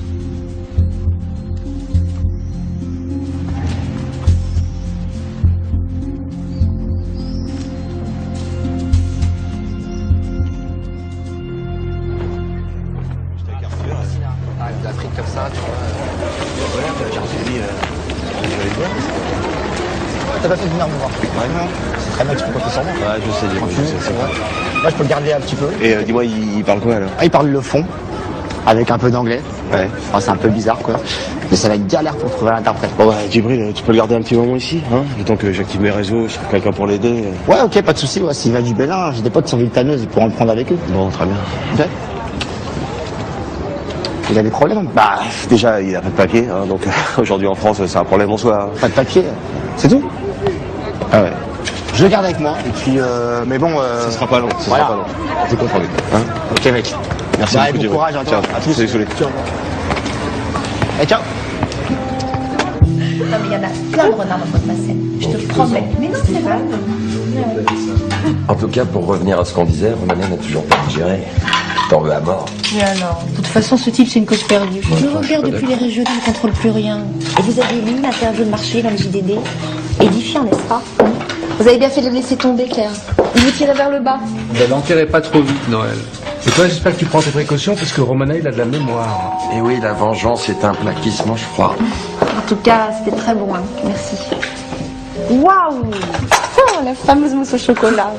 D'Afrique comme ça, tu vois. Voilà, j'ai dit, t'as pas fait venir me voir. Ouais, non. C'est très mal, tu peux compter sur moi. Ouais, je sais, c'est vrai. Moi, je peux le garder un petit peu. Et dis-moi, il parle quoi alors? Il parle le fond, avec un peu d'anglais. Ouais. Enfin, c'est un peu bizarre, quoi. Mais ça va être galère pour trouver l'interprète. Bon, bah, Djibril, tu peux le garder un petit moment ici, hein? Le temps que j'active mes réseaux, je trouve quelqu'un pour l'aider. Ouais, ok, pas de soucis. Ouais, s'il va du Bénin, j'ai des potes qui sont viltaneuses, ils pourront le prendre avec eux. Bon, très bien. Ok. Il a des problèmes? Bah, déjà, il a pas de papier, hein, donc aujourd'hui en France, c'est un problème en soi. Pas de papier? C'est tout? Ah ouais. Je le garde avec moi, et puis, mais bon... Ça sera pas long, ça sera pas long. T'es content, hein? Ok, mec. Merci bah, beaucoup, bon courage, à toi. Ciao. À tous. Désolé. Et ciao. Non mais il y en a plein de renards dans votre bassine, je te promets. Mais non, c'est vrai. En tout cas, pour revenir à ce qu'on disait, Romana n'a toujours pas digéré. T'en veux à mort. Mais alors, de toute façon, ce type, c'est une cause perdue. Ouais, Le repère depuis les régionaux ne contrôle plus rien. Et vous avez lu l'interview de marché dans le JDD? Édifiant, n'est-ce pas? Vous avez bien fait de le laisser tomber, Claire. Il vous tirait vers le bas. Ben, l'enterrez pas trop vite, Noël. Et toi, j'espère que tu prends tes précautions, parce que Romana, il a de la mémoire. Et oui, la vengeance est un plat qui se mange froid. En tout cas, c'était très bon, hein. Merci. Waouh! Oh, la fameuse mousse au chocolat.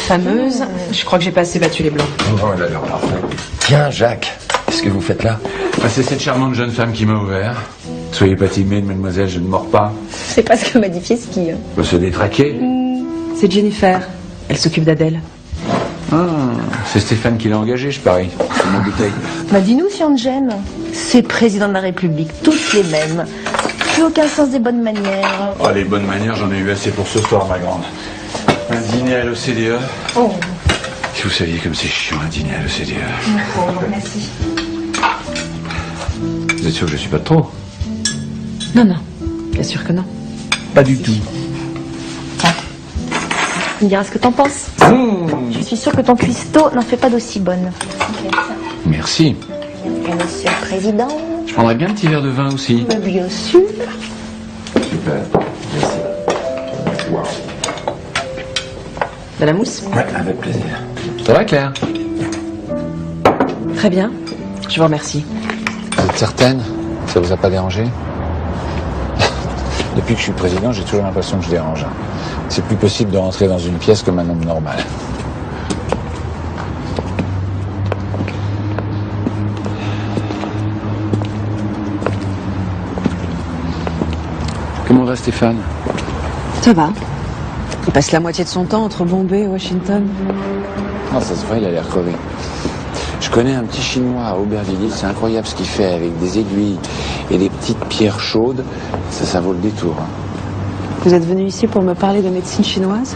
Fameuse, je crois que j'ai pas assez battu les blancs. Oh, elle a l'air parfaite. Tiens, Jacques, qu'est-ce que vous faites là? C'est cette charmante jeune femme qui m'a ouvert. Soyez pas timide, mademoiselle, je ne mords pas. C'est pas ce que m'a dit Fieschi. Peut se détraquer. C'est Jennifer. Elle s'occupe d'Adèle. C'est Stéphane qui l'a engagé, je parie. C'est mon bouteille. Bah dis-nous si on te gêne. C'est président de la République, toutes les mêmes. Plus aucun sens des bonnes manières. Oh, les bonnes manières, j'en ai eu assez pour ce soir, ma grande. Un dîner à l'OCDE. Oh. Si vous saviez comme c'est chiant, un dîner à l'OCDE. Merci. Vous êtes sûr que je suis pas de trop? Non, non. Bien sûr que non. Pas du tout. Tu me diras ce que t'en penses. Je suis sûre que ton cuistot n'en fait pas d'aussi bonne. Merci. Et monsieur le président? Je prendrais bien un petit verre de vin aussi. Mais bien sûr. Super. Merci. Wow. De la mousse? Ouais, avec plaisir. Ça va, Claire? Très bien. Je vous remercie. Vous êtes certaine? Ça vous a pas dérangé? Depuis que je suis président, j'ai toujours l'impression que je dérange. C'est plus possible de rentrer dans une pièce comme un homme normal. Comment va Stéphane? Ça va. Il passe la moitié de son temps entre Bombay et Washington. Non, ça se voit, il a l'air crevé. Je connais un petit Chinois à Aubervilliers, c'est incroyable ce qu'il fait avec des aiguilles et des petites pierres chaudes. Ça vaut le détour. Hein. Vous êtes venu ici pour me parler de médecine chinoise?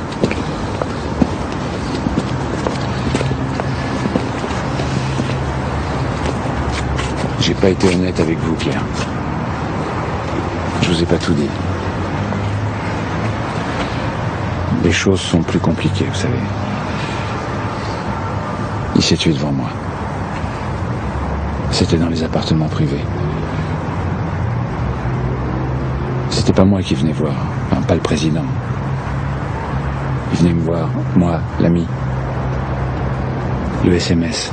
J'ai pas été honnête avec vous, Claire. Je vous ai pas tout dit. Les choses sont plus compliquées, vous savez. Il s'est tué devant moi. C'était dans les appartements privés. C'était pas moi qui venais voir, enfin, pas le président. Il venait me voir, moi, l'ami. Le SMS.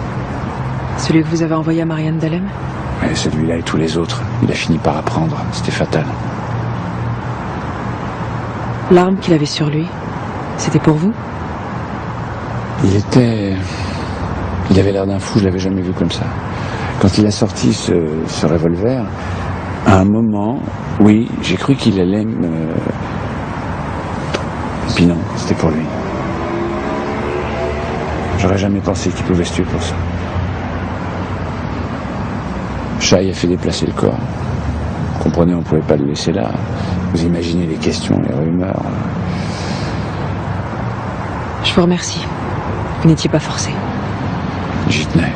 Celui que vous avez envoyé à Marianne Dalem? Ouais, celui-là et tous les autres. Il a fini par apprendre. C'était fatal. L'arme qu'il avait sur lui, c'était pour vous? Il avait l'air d'un fou, je l'avais jamais vu comme ça. Quand il a sorti ce revolver, à un moment, oui, j'ai cru qu'il allait me... Et puis non, c'était pour lui. J'aurais jamais pensé qu'il pouvait se tuer pour ça. Chaille a fait déplacer le corps. Vous comprenez, on ne pouvait pas le laisser là. Vous imaginez les questions, les rumeurs. Je vous remercie. Vous n'étiez pas forcé. J'y tenais.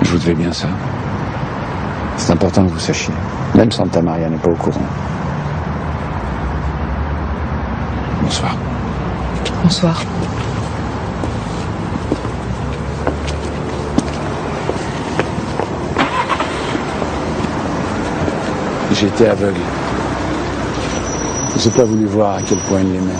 Je vous devais bien ça. C'est important que vous sachiez. Même Santa Maria n'est pas au courant. Bonsoir. Bonsoir. J'étais aveugle. J'ai pas voulu voir à quel point il l'aimait.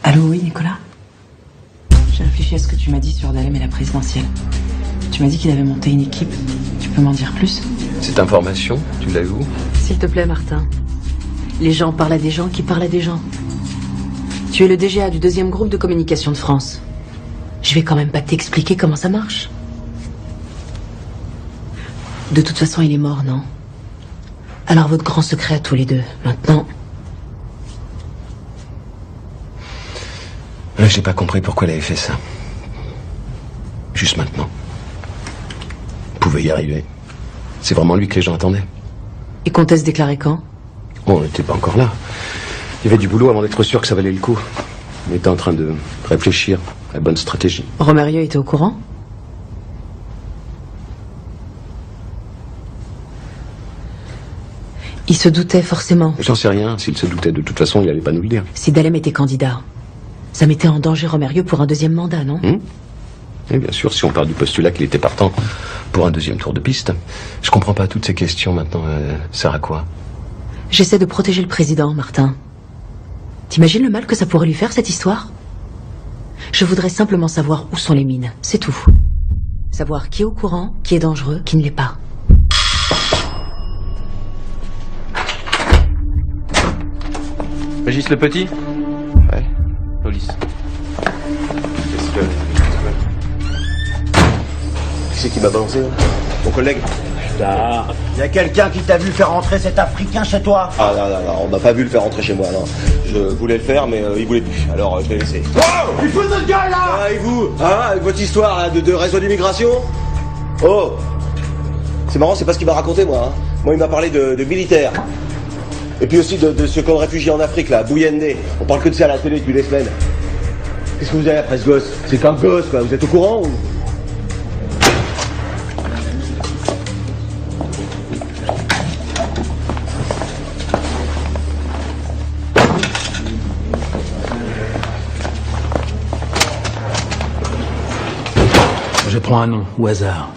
Allô, oui, Nicolas? J'ai réfléchi à ce que tu m'as dit sur Dalem et la présidentielle. Tu m'as dit qu'il avait monté une équipe. Tu peux m'en dire plus? Cette information, tu l'as eu où? S'il te plaît, Martin. Les gens parlent à des gens qui parlent à des gens. Tu es le DGA du 2e groupe de communication de France. Je vais quand même pas t'expliquer comment ça marche. De toute façon, il est mort, non? Alors votre grand secret à tous les deux, maintenant... J'ai pas compris pourquoi elle avait fait ça. Juste maintenant. Vous pouvez y arriver. C'est vraiment lui que les gens attendaient. Il comptait se déclarer quand? Bon, on n'était pas encore là. Il y avait du boulot avant d'être sûr que ça valait le coup. On était en train de réfléchir à la bonne stratégie. Romérieux était au courant? Il se doutait forcément. J'en sais rien. S'il se doutait, de toute façon, il allait pas nous le dire. Si Dalem était candidat, ça mettait en danger Romérieux pour un 2e mandat, non? Et bien sûr, si on part du postulat qu'il était partant pour un 2e tour de piste. Je comprends pas toutes ces questions maintenant. Ça sert à quoi? J'essaie de protéger le président, Martin. T'imagines le mal que ça pourrait lui faire, cette histoire? Je voudrais simplement savoir où sont les mines, c'est tout. Savoir qui est au courant, qui est dangereux, qui ne l'est pas. Régis Le Petit? Ouais. Police. Qui c'est qui m'a balancé là? Mon collègue? Putain. Y a quelqu'un qui t'a vu faire rentrer cet Africain chez toi? Ah non, on m'a pas vu le faire rentrer chez moi, non. Je voulais le faire, mais il voulait plus. Alors je l'ai laissé. Wow! Il faut notre gueule là! Ah, et vous? Hein? Avec votre histoire là, de réseau d'immigration? Oh! C'est marrant, c'est pas ce qu'il m'a raconté moi. Hein. Moi, il m'a parlé de militaires. Et puis aussi de ce camp de réfugiés en Afrique là, Bouyende. On parle que de ça à la télé depuis des semaines. Qu'est-ce que vous avez après ce gosse? C'est qu'un gosse quoi, vous êtes au courant ou? Je prends un nom, au hasard.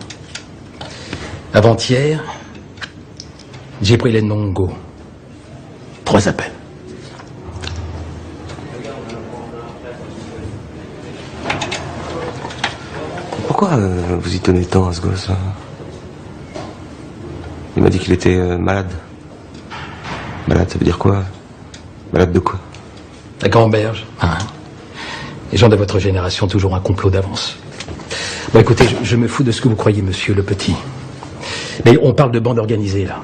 Avant-hier, j'ai pris les Nongo. 3 appels. Pourquoi vous y tenez tant à ce gosse là? Il m'a dit qu'il était malade. Malade, ça veut dire quoi? Malade de quoi? La gamberge, hein. Les gens de votre génération ont toujours un complot d'avance. Bon, écoutez, je me fous de ce que vous croyez, monsieur Le Petit. Mais on parle de bande organisée, là.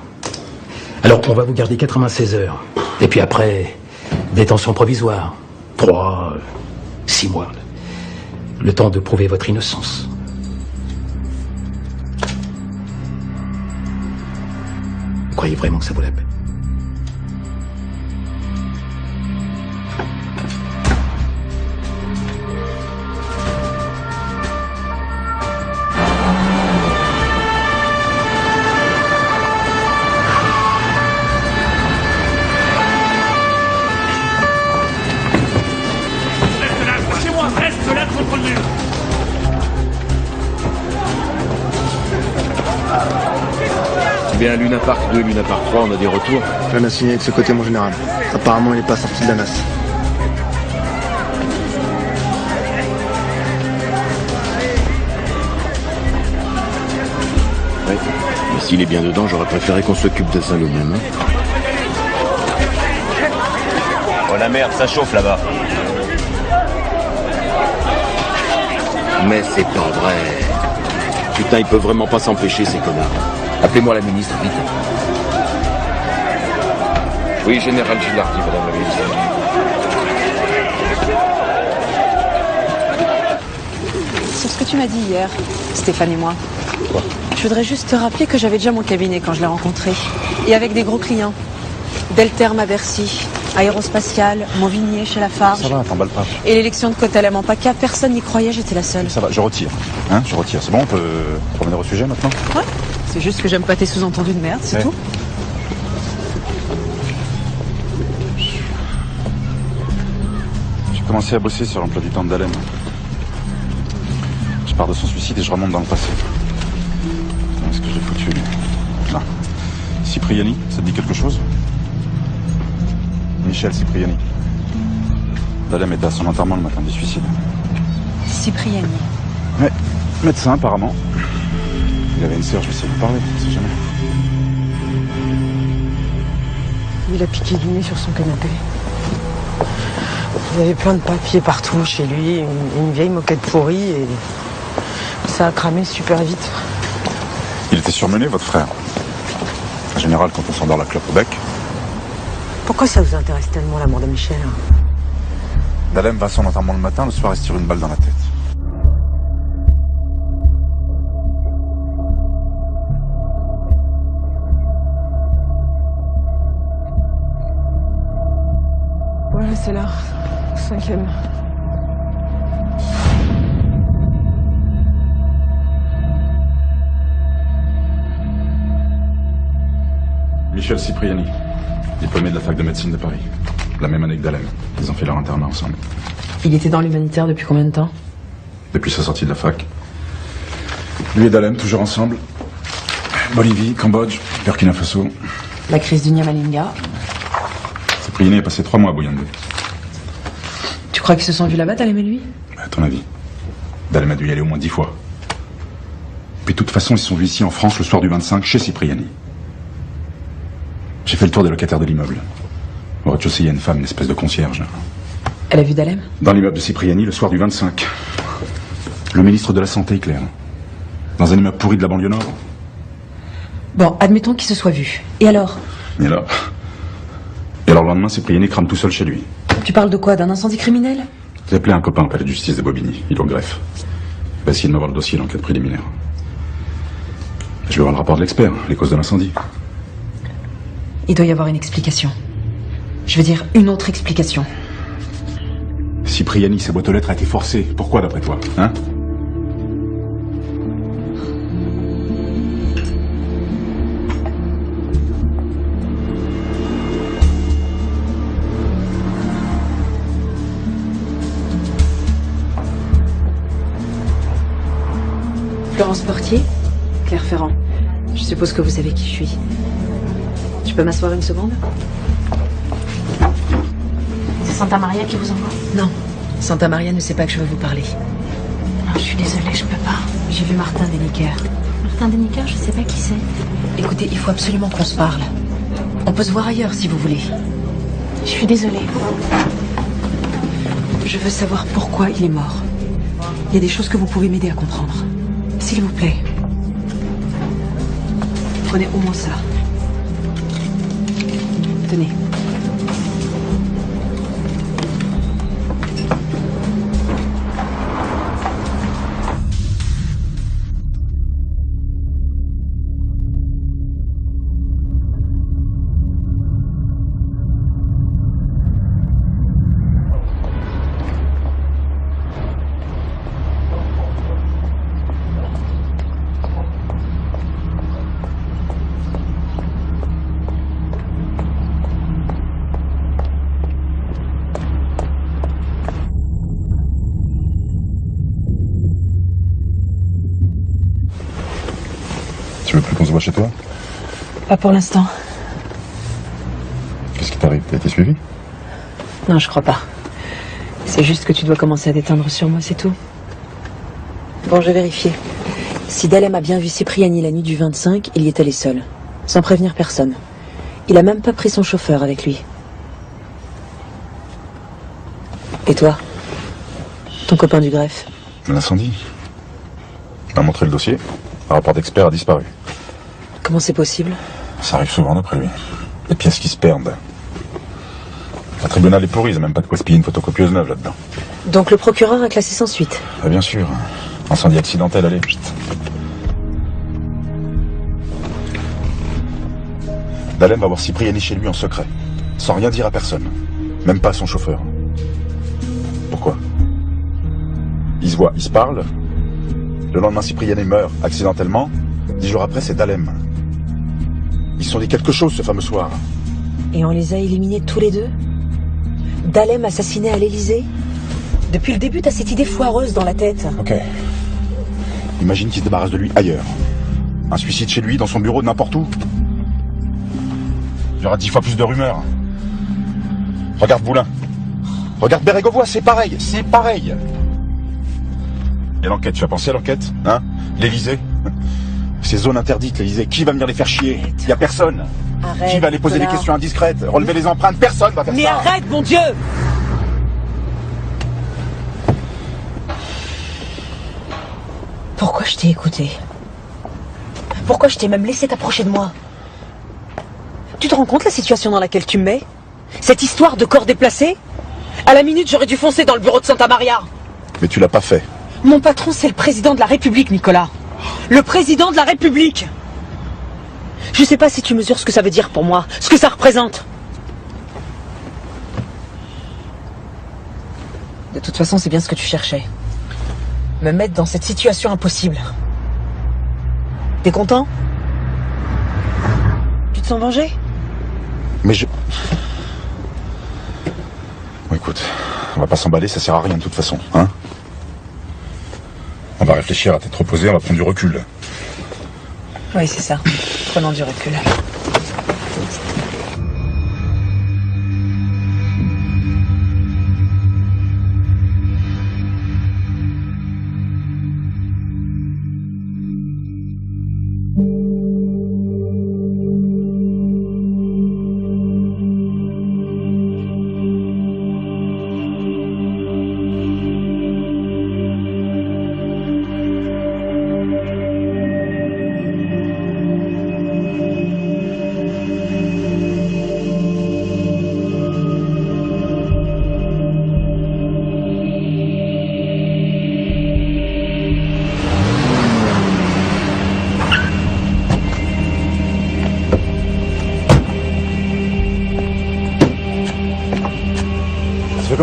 Alors, on va vous garder 96 heures. Et puis après, détention provisoire. 3, 6 mois. Le temps de prouver votre innocence. Vous croyez vraiment que ça vaut la peine? Bien, Luna Park 2, Luna Park 3, on a des retours. Rien à signaler de ce côté, mon général. Apparemment, il n'est pas sorti de la NAS. Ouais. Mais s'il est bien dedans, j'aurais préféré qu'on s'occupe de ça nous-mêmes. Oh la merde, ça chauffe là-bas. Mais c'est pas vrai. Putain, ils peuvent vraiment pas s'empêcher, ces connards. Appelez-moi la ministre, vite. Oui, général Gilardi, madame la ministre. Sur ce que tu m'as dit hier, Stéphane et moi. Quoi? Je voudrais juste te rappeler que j'avais déjà mon cabinet quand je l'ai rencontré. Et avec des gros clients. Delterme à Bercy, Aérospatial, Montvignier chez Lafarge. Ça va, t'emballes pas. Et l'élection de Cotalem en PACA, personne n'y croyait, j'étais la seule. Ça va, je retire. Hein, je retire. C'est bon, on peut revenir au sujet maintenant? Ouais. C'est juste que j'aime pas tes sous-entendus de merde, c'est tout. J'ai commencé à bosser sur l'emploi du temps de Dalem. Je pars de son suicide et je remonte dans le passé. Est-ce que je l'ai foutu, lui? Là. Cipriani, ça te dit quelque chose? Michel Cipriani. Dalem était à son enterrement le matin du suicide. Cipriani. Ouais, médecin apparemment. Il avait une sœur, je vais essayer de lui parler, on sait jamais. Il a piqué du nez sur son canapé. Il y avait plein de papiers partout chez lui, une vieille moquette pourrie et ça a cramé super vite. Il était surmené, votre frère. En général, quand on s'endort la clope au bec. Pourquoi ça vous intéresse tellement la mort de Michel? Dalem va à son enterrement le matin, le soir il se tire une balle dans la tête. Ouais, c'est là. 5e. Michel Cipriani, diplômé de la fac de médecine de Paris. La même année que Dalem. Ils ont fait leur internat ensemble. Il était dans l'humanitaire depuis combien de temps? Depuis sa sortie de la fac. Lui et Dalem, toujours ensemble. Bolivie, Cambodge, Burkina Faso. La crise du Nyamalinga. Cipriani est passé 3 mois à Bouyande. crois qu'ils se sont vus là-bas, Dalem et lui? À ton avis, Dalem a dû y aller au moins 10 fois. Puis de toute façon, ils se sont vus ici en France le soir du 25 chez Cipriani. J'ai fait le tour des locataires de l'immeuble. Au rez-de-chaussée, il y a une femme, une espèce de concierge. Elle a vu Dalem? Dans l'immeuble de Cipriani le soir du 25. Le ministre de la Santé, Claire. Dans un immeuble pourri de la banlieue nord. Bon, admettons qu'ils se soient vus. Et alors? Et alors le lendemain, Cipriani crame tout seul chez lui. Tu parles de quoi? D'un incendie criminel? J'ai appelé un copain au palais de justice de Bobigny. Il est au greffe. Il va essayer de m'avoir le dossier d'enquête préliminaire. Je lui aurai le rapport de l'expert, les causes de l'incendie. Il doit y avoir une explication. Je veux dire, une autre explication. Cipriani, sa boîte aux lettres a été forcée. Pourquoi, d'après toi, hein? Florence Portier, Claire Ferrand. Je suppose que vous savez qui je suis. Je peux m'asseoir une seconde? C'est Santa Maria qui vous envoie? Non. Santa Maria ne sait pas que je veux vous parler. Non, je suis désolée, je peux pas. J'ai vu Martin Deniker. Martin Deniker, je sais pas qui c'est. Écoutez, il faut absolument qu'on se parle. On peut se voir ailleurs si vous voulez. Je suis désolée. Je veux savoir pourquoi il est mort. Il y a des choses que vous pouvez m'aider à comprendre. S'il vous plaît. Prenez au moins ça. Tenez. Tu veux plus qu'on se voit chez toi? Pas pour l'instant. Qu'est-ce qui t'arrive? T'as été suivi? Non, je crois pas. C'est juste que tu dois commencer à déteindre sur moi, c'est tout. Bon, je vais vérifier. Si Dalem a bien vu Cipriani la nuit du 25, il y est allé seul, sans prévenir personne. Il a même pas pris son chauffeur avec lui. Et toi? Ton copain du greffe? L'incendie. Il m'a montré le dossier. Un rapport d'expert a disparu. Comment c'est possible? Ça arrive souvent d'après lui. Des pièces qui se perdent. Le tribunal est pourri, ils n'ont même pas de quoi se piller une photocopieuse neuve là-dedans. Donc le procureur a classé sans suite? Ah, bien sûr. Incendie accidentel, allez, vite. Dalem va voir Cipriani chez lui en secret, sans rien dire à personne, même pas à son chauffeur. Pourquoi? Ils se voient, ils se parlent. Le lendemain, Cipriani meurt accidentellement. 10 jours après, c'est Dalem. Ils se sont dit quelque chose ce fameux soir. Et on les a éliminés tous les deux? Dalem assassiné à l'Élysée? Depuis le début, t'as cette idée foireuse dans la tête. Ok. Imagine qu'il se débarrasse de lui ailleurs. Un suicide chez lui, dans son bureau, n'importe où. Il y aura 10 fois plus de rumeurs. Regarde Boulin. Regarde Bérégovoy, c'est pareil, c'est pareil. Et l'enquête, tu as pensé à l'enquête? Hein? L'Élysée? Ces zones interdites, l'Élysée, qui va venir les faire chier? Il n'y a personne. Arrête, qui va aller poser des questions indiscrètes? Relever les empreintes? Personne va faire ça. Mais arrête, mon Dieu! Pourquoi je t'ai écouté? Pourquoi je t'ai même laissé t'approcher de moi? Tu te rends compte la situation dans laquelle tu me mets? Cette histoire de corps déplacé? À la minute, j'aurais dû foncer dans le bureau de Santa Maria. Mais tu l'as pas fait. Mon patron, c'est le président de la République, Nicolas. Le président de la République. Je sais pas si tu mesures ce que ça veut dire pour moi, ce que ça représente. De toute façon, c'est bien ce que tu cherchais. Me mettre dans cette situation impossible. T'es content? Tu te sens vengé? Mais je... Bon, écoute, on va pas s'emballer, ça sert à rien de toute façon, hein? On va réfléchir à tête reposée, on va prendre du recul. Oui, c'est ça. Prenons du recul.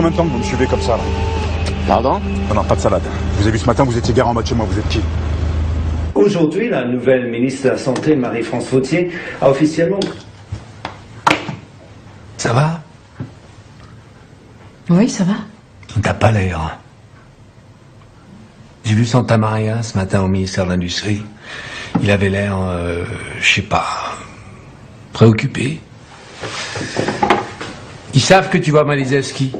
combien de temps que vous me suivez comme ça, là? Pardon? Non, pas de salade. Je vous ai vu ce matin, vous étiez garé en bas de chez moi, vous êtes qui? Aujourd'hui, la nouvelle ministre de la Santé, Marie-France Vauthier, a officiellement... Ça va? Oui, ça va. T'as pas l'air. J'ai vu Santa Maria ce matin au ministère de l'Industrie. Il avait l'air, je sais pas, préoccupé. Ils savent que tu vas Maliszewski.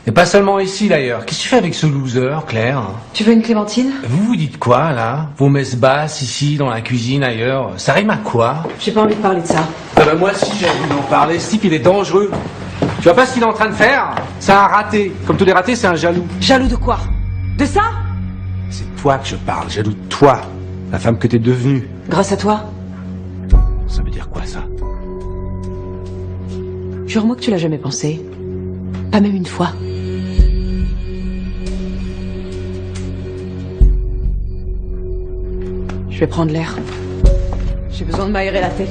Et pas seulement ici d'ailleurs. Qu'est-ce que tu fais avec ce loser, Claire? Tu veux une clémentine? Vous vous dites quoi là? Vos messes basses ici, dans la cuisine, ailleurs. Ça rime à quoi? J'ai pas envie de parler de ça. Ah bah moi si j'ai envie d'en parler. Ce type il est dangereux. Tu vois pas ce qu'il est en train de faire? C'est un raté. Comme tous les ratés, c'est un jaloux. Jaloux de quoi? De ça? C'est toi que je parle, jaloux de toi. La femme que t'es devenue. Grâce à toi? Ça veut dire quoi ça? Jure-moi que tu l'as jamais pensé. Pas même une fois. Je vais prendre l'air. J'ai besoin de m'aérer la tête.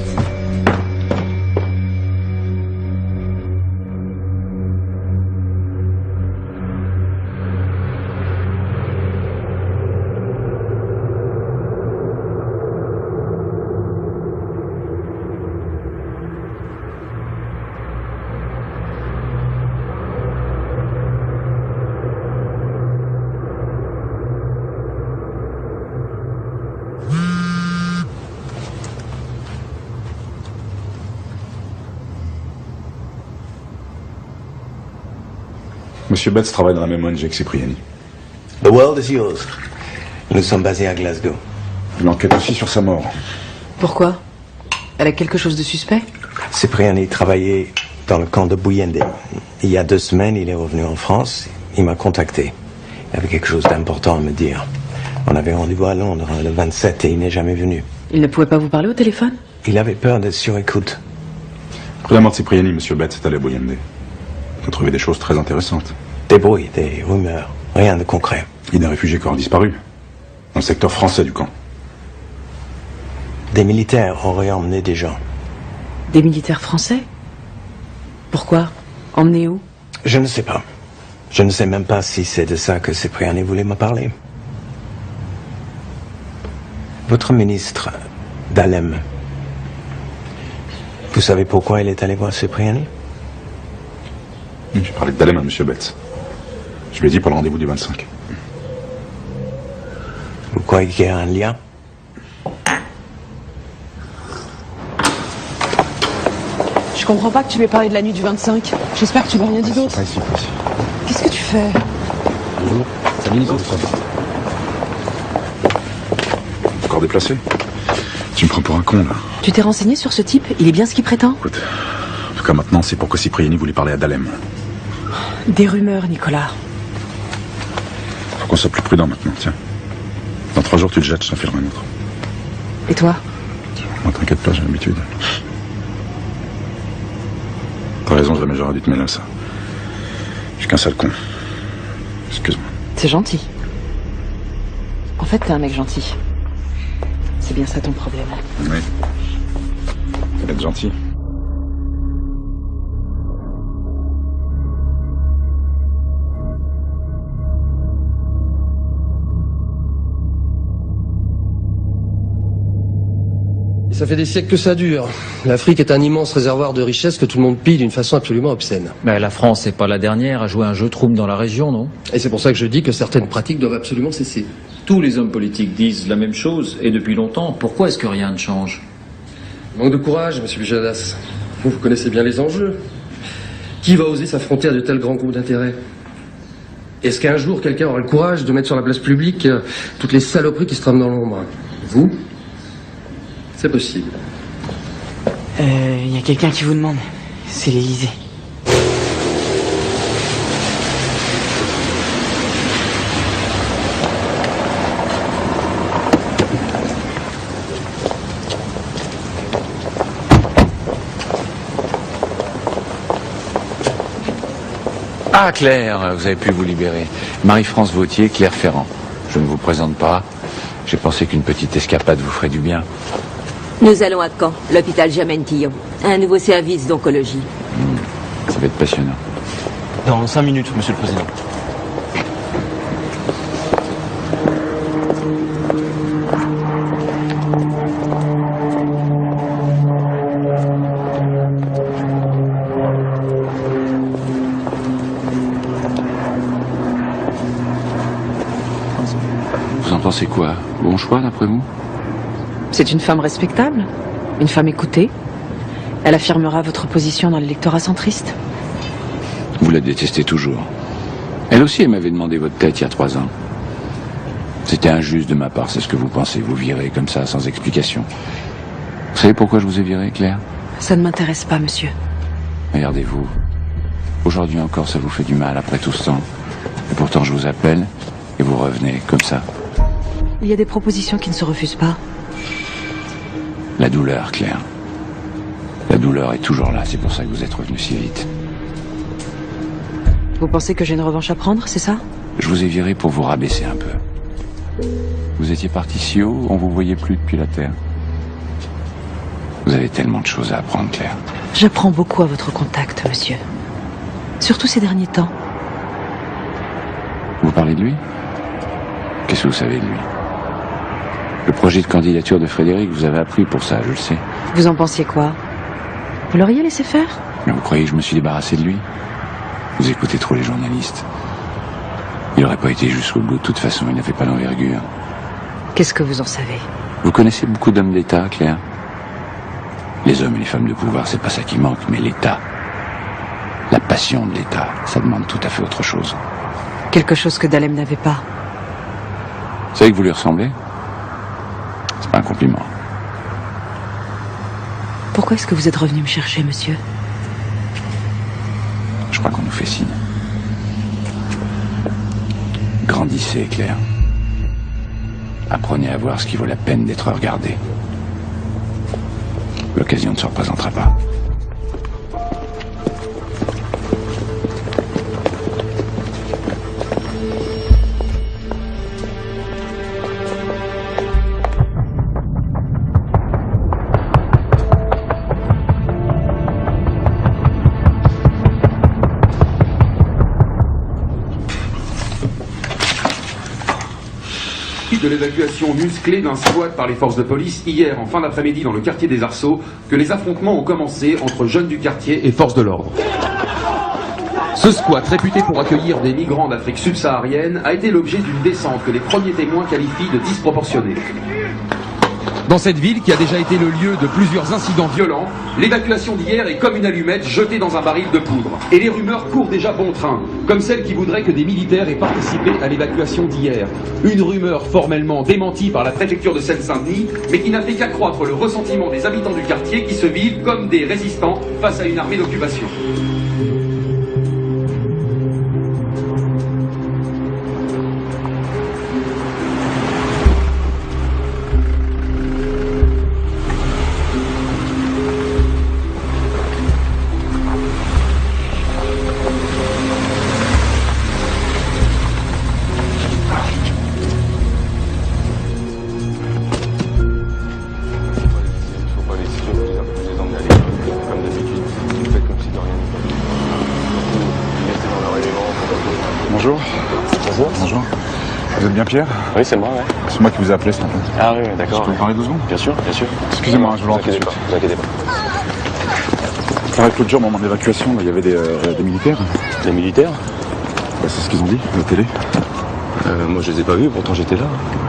Monsieur Betts travaille dans la même ONG que Cipriani. The world is yours. Nous sommes basés à Glasgow. Il enquête aussi sur sa mort. Pourquoi? Elle a quelque chose de suspect? Cipriani travaillait dans le camp de Buyende. Il y a 2 semaines, il est revenu en France. Il m'a contacté. Il avait quelque chose d'important à me dire. On avait rendez-vous à Londres le 27 et il n'est jamais venu. Il ne pouvait pas vous parler au téléphone? Il avait peur d'être sur écoute. Après la mort de Cipriani, Monsieur Betts est allé à Buyende. On a trouvé des choses très intéressantes. Des bruits, des rumeurs, rien de concret. Il y a des réfugiés qui ont disparu. Dans le secteur français du camp. Des militaires auraient emmené des gens. Des militaires français? Pourquoi? Emmenés où? Je ne sais pas. Je ne sais même pas si c'est de ça que Cipriani voulait me parler. Votre ministre, Dalem, vous savez pourquoi il est allé voir Cipriani? J'ai parlé de Dalem à Monsieur Betts. Je lui ai dit pour le rendez-vous du 25. Vous croyez qu'il y a un lien? Je comprends pas que tu m'aies parlé de la nuit du 25. J'espère que tu m'as rien dit d'autre. Ici. Qu'est-ce que tu fais? Bonjour. Salut les autres. Encore déplacé? Tu me prends pour un con, là. Tu t'es renseigné sur ce type? Il est bien ce qu'il prétend? Écoute, en tout cas maintenant, c'est pourquoi Cipriani voulait parler à Dalem. Des rumeurs, Nicolas. Faut qu'on soit plus prudent maintenant, tiens. Dans 3 jours, tu te jettes, je t'en filerai un autre. Et toi? Moi, t'inquiète pas, j'ai l'habitude. T'as raison, j'aurais dû te mêler à ça. Je suis qu'un sale con. Excuse-moi. C'est gentil. En fait, t'es un mec gentil. C'est bien ça ton problème. Oui. Faut être gentil. Ça fait des siècles que ça dure. L'Afrique est un immense réservoir de richesses que tout le monde pille d'une façon absolument obscène. Mais la France n'est pas la dernière à jouer un jeu trouble dans la région, non? Et c'est pour ça que je dis que certaines pratiques doivent absolument cesser. Tous les hommes politiques disent la même chose, et depuis longtemps. Pourquoi est-ce que rien ne change? Manque de courage, monsieur Bijadas. Vous connaissez bien les enjeux. Qui va oser s'affronter à de tels grands groupes d'intérêts? Est-ce qu'un jour, quelqu'un aura le courage de mettre sur la place publique toutes les saloperies qui se trament dans l'ombre? Vous? C'est possible. Il y a quelqu'un qui vous demande. C'est l'Élysée. Ah, Claire, vous avez pu vous libérer. Marie-France Vauthier, Claire Ferrand. Je ne vous présente pas. J'ai pensé qu'une petite escapade vous ferait du bien. Nous allons à Caen, l'hôpital Germaine-Tillon. Un nouveau service d'oncologie. Ça va être passionnant. Dans 5 minutes, Monsieur le Président. Vous en pensez quoi? Bon choix, d'après vous? C'est une femme respectable, une femme écoutée. Elle affirmera votre position dans l'électorat centriste. Vous la détestez toujours. Elle aussi, elle m'avait demandé votre tête il y a 3 ans. C'était injuste de ma part, c'est ce que vous pensez, vous virez comme ça, sans explication. Vous savez pourquoi je vous ai viré, Claire? Ça ne m'intéresse pas, monsieur. Regardez-vous. Aujourd'hui encore, ça vous fait du mal après tout ce temps. Et pourtant, je vous appelle et vous revenez comme ça. Il y a des propositions qui ne se refusent pas. La douleur, Claire. La douleur est toujours là, c'est pour ça que vous êtes revenu si vite. Vous pensez que j'ai une revanche à prendre, c'est ça? Je vous ai viré pour vous rabaisser un peu. Vous étiez parti si haut, on vous voyait plus depuis la Terre. Vous avez tellement de choses à apprendre, Claire. J'apprends beaucoup à votre contact, monsieur. Surtout ces derniers temps. Vous parlez de lui? Qu'est-ce que vous savez de lui? Le projet de candidature de Frédéric, vous avez appris pour ça, je le sais. Vous en pensiez quoi? Vous l'auriez laissé faire? Mais vous croyez que je me suis débarrassé de lui? Vous écoutez trop les journalistes. Il n'aurait pas été jusqu'au bout, de toute façon, il n'avait pas l'envergure. Qu'est-ce que vous en savez? Vous connaissez beaucoup d'hommes d'État, Claire? Les hommes et les femmes de pouvoir, c'est pas ça qui manque, mais l'État. La passion de l'État, ça demande tout à fait autre chose. Quelque chose que Dalem n'avait pas. Vous savez que vous lui ressemblez? C'est pas un compliment. Pourquoi est-ce que vous êtes revenu me chercher, monsieur? Je crois qu'on nous fait signe. Grandissez, Claire. Apprenez à voir ce qui vaut la peine d'être regardé. L'occasion ne se représentera pas. De l'évacuation musclée d'un squat par les forces de police hier en fin d'après-midi dans le quartier des Arceaux que les affrontements ont commencé entre jeunes du quartier et forces de l'ordre. Ce squat, réputé pour accueillir des migrants d'Afrique subsaharienne, a été l'objet d'une descente que les premiers témoins qualifient de disproportionnée. Dans cette ville, qui a déjà été le lieu de plusieurs incidents violents, l'évacuation d'hier est comme une allumette jetée dans un baril de poudre. Et les rumeurs courent déjà bon train, comme celle qui voudrait que des militaires aient participé à l'évacuation d'hier. Une rumeur formellement démentie par la préfecture de Seine-Saint-Denis, mais qui n'a fait qu'accroître le ressentiment des habitants du quartier qui se vivent comme des résistants face à une armée d'occupation. Bonjour. Bonjour. Bonjour. Vous êtes bien Pierre? Oui, c'est moi, ouais. C'est moi qui vous ai appelé ce matin. Ah oui, d'accord. Je peux vous parler 2 secondes? Bien sûr, bien sûr. Excusez-moi, je vous l'en prie. Ne vous inquiétez pas. Pareil que l'autre jour, au moment de l'évacuation, il y avait des militaires. Des militaires? Bah, c'est ce qu'ils ont dit, à la télé. Moi, je les ai pas vus, pourtant j'étais là.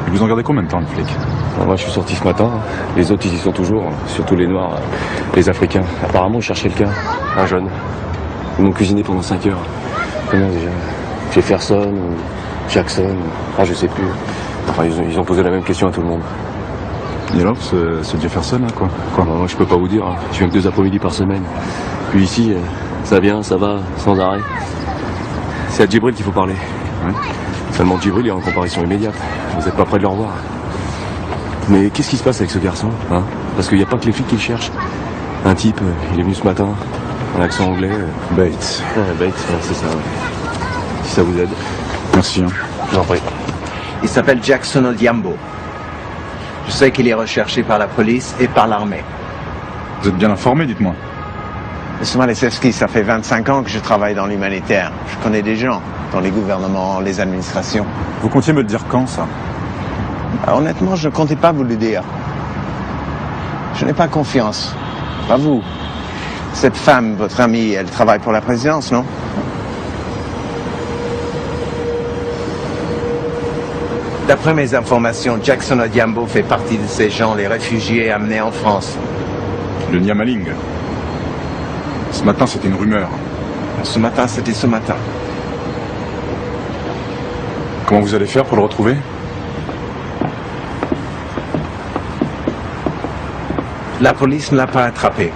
Ils vous ont gardé combien de temps, les flics? Moi, je suis sorti ce matin. Les autres, ils y sont toujours, surtout les Noirs, les Africains. Apparemment, ils cherchaient quelqu'un, un jeune. Ils m'ont cuisiné pendant 5 heures. Comment déjà? Jefferson ou Jackson, je sais plus. Enfin, ils ont posé la même question à tout le monde. Et alors, ce Jefferson, là, quoi? Moi, je peux pas vous dire. Je viens que 2 après-midi par semaine. Puis ici, ça vient, ça va, sans arrêt. C'est à Djibril qu'il faut parler. Ouais. Seulement Djibril est en comparaison immédiate. Vous n'êtes pas près de le revoir. Mais qu'est-ce qui se passe avec ce garçon, hein? Parce qu'il n'y a pas que les flics qui le cherchent. Un type, il est venu ce matin, en accent anglais. Bates. Bates, c'est ça. Si ça vous aide. Merci. Je vous en prie. Il s'appelle Jackson Odiambo. Je sais qu'il est recherché par la police et par l'armée. Vous êtes bien informé, dites-moi. M. Malessevski, ça fait 25 ans que je travaille dans l'humanitaire. Je connais des gens dans les gouvernements, les administrations. Vous comptiez me le dire quand, ça? Honnêtement, je ne comptais pas vous le dire. Je n'ai pas confiance. Pas vous. Cette femme, votre amie, elle travaille pour la présidence, non? D'après mes informations, Jackson Odiambo fait partie de ces gens, les réfugiés amenés en France. Le Nyamaling. Ce matin, c'était une rumeur. Ce matin, c'était ce matin. Comment vous allez faire pour le retrouver? La police ne l'a pas attrapé.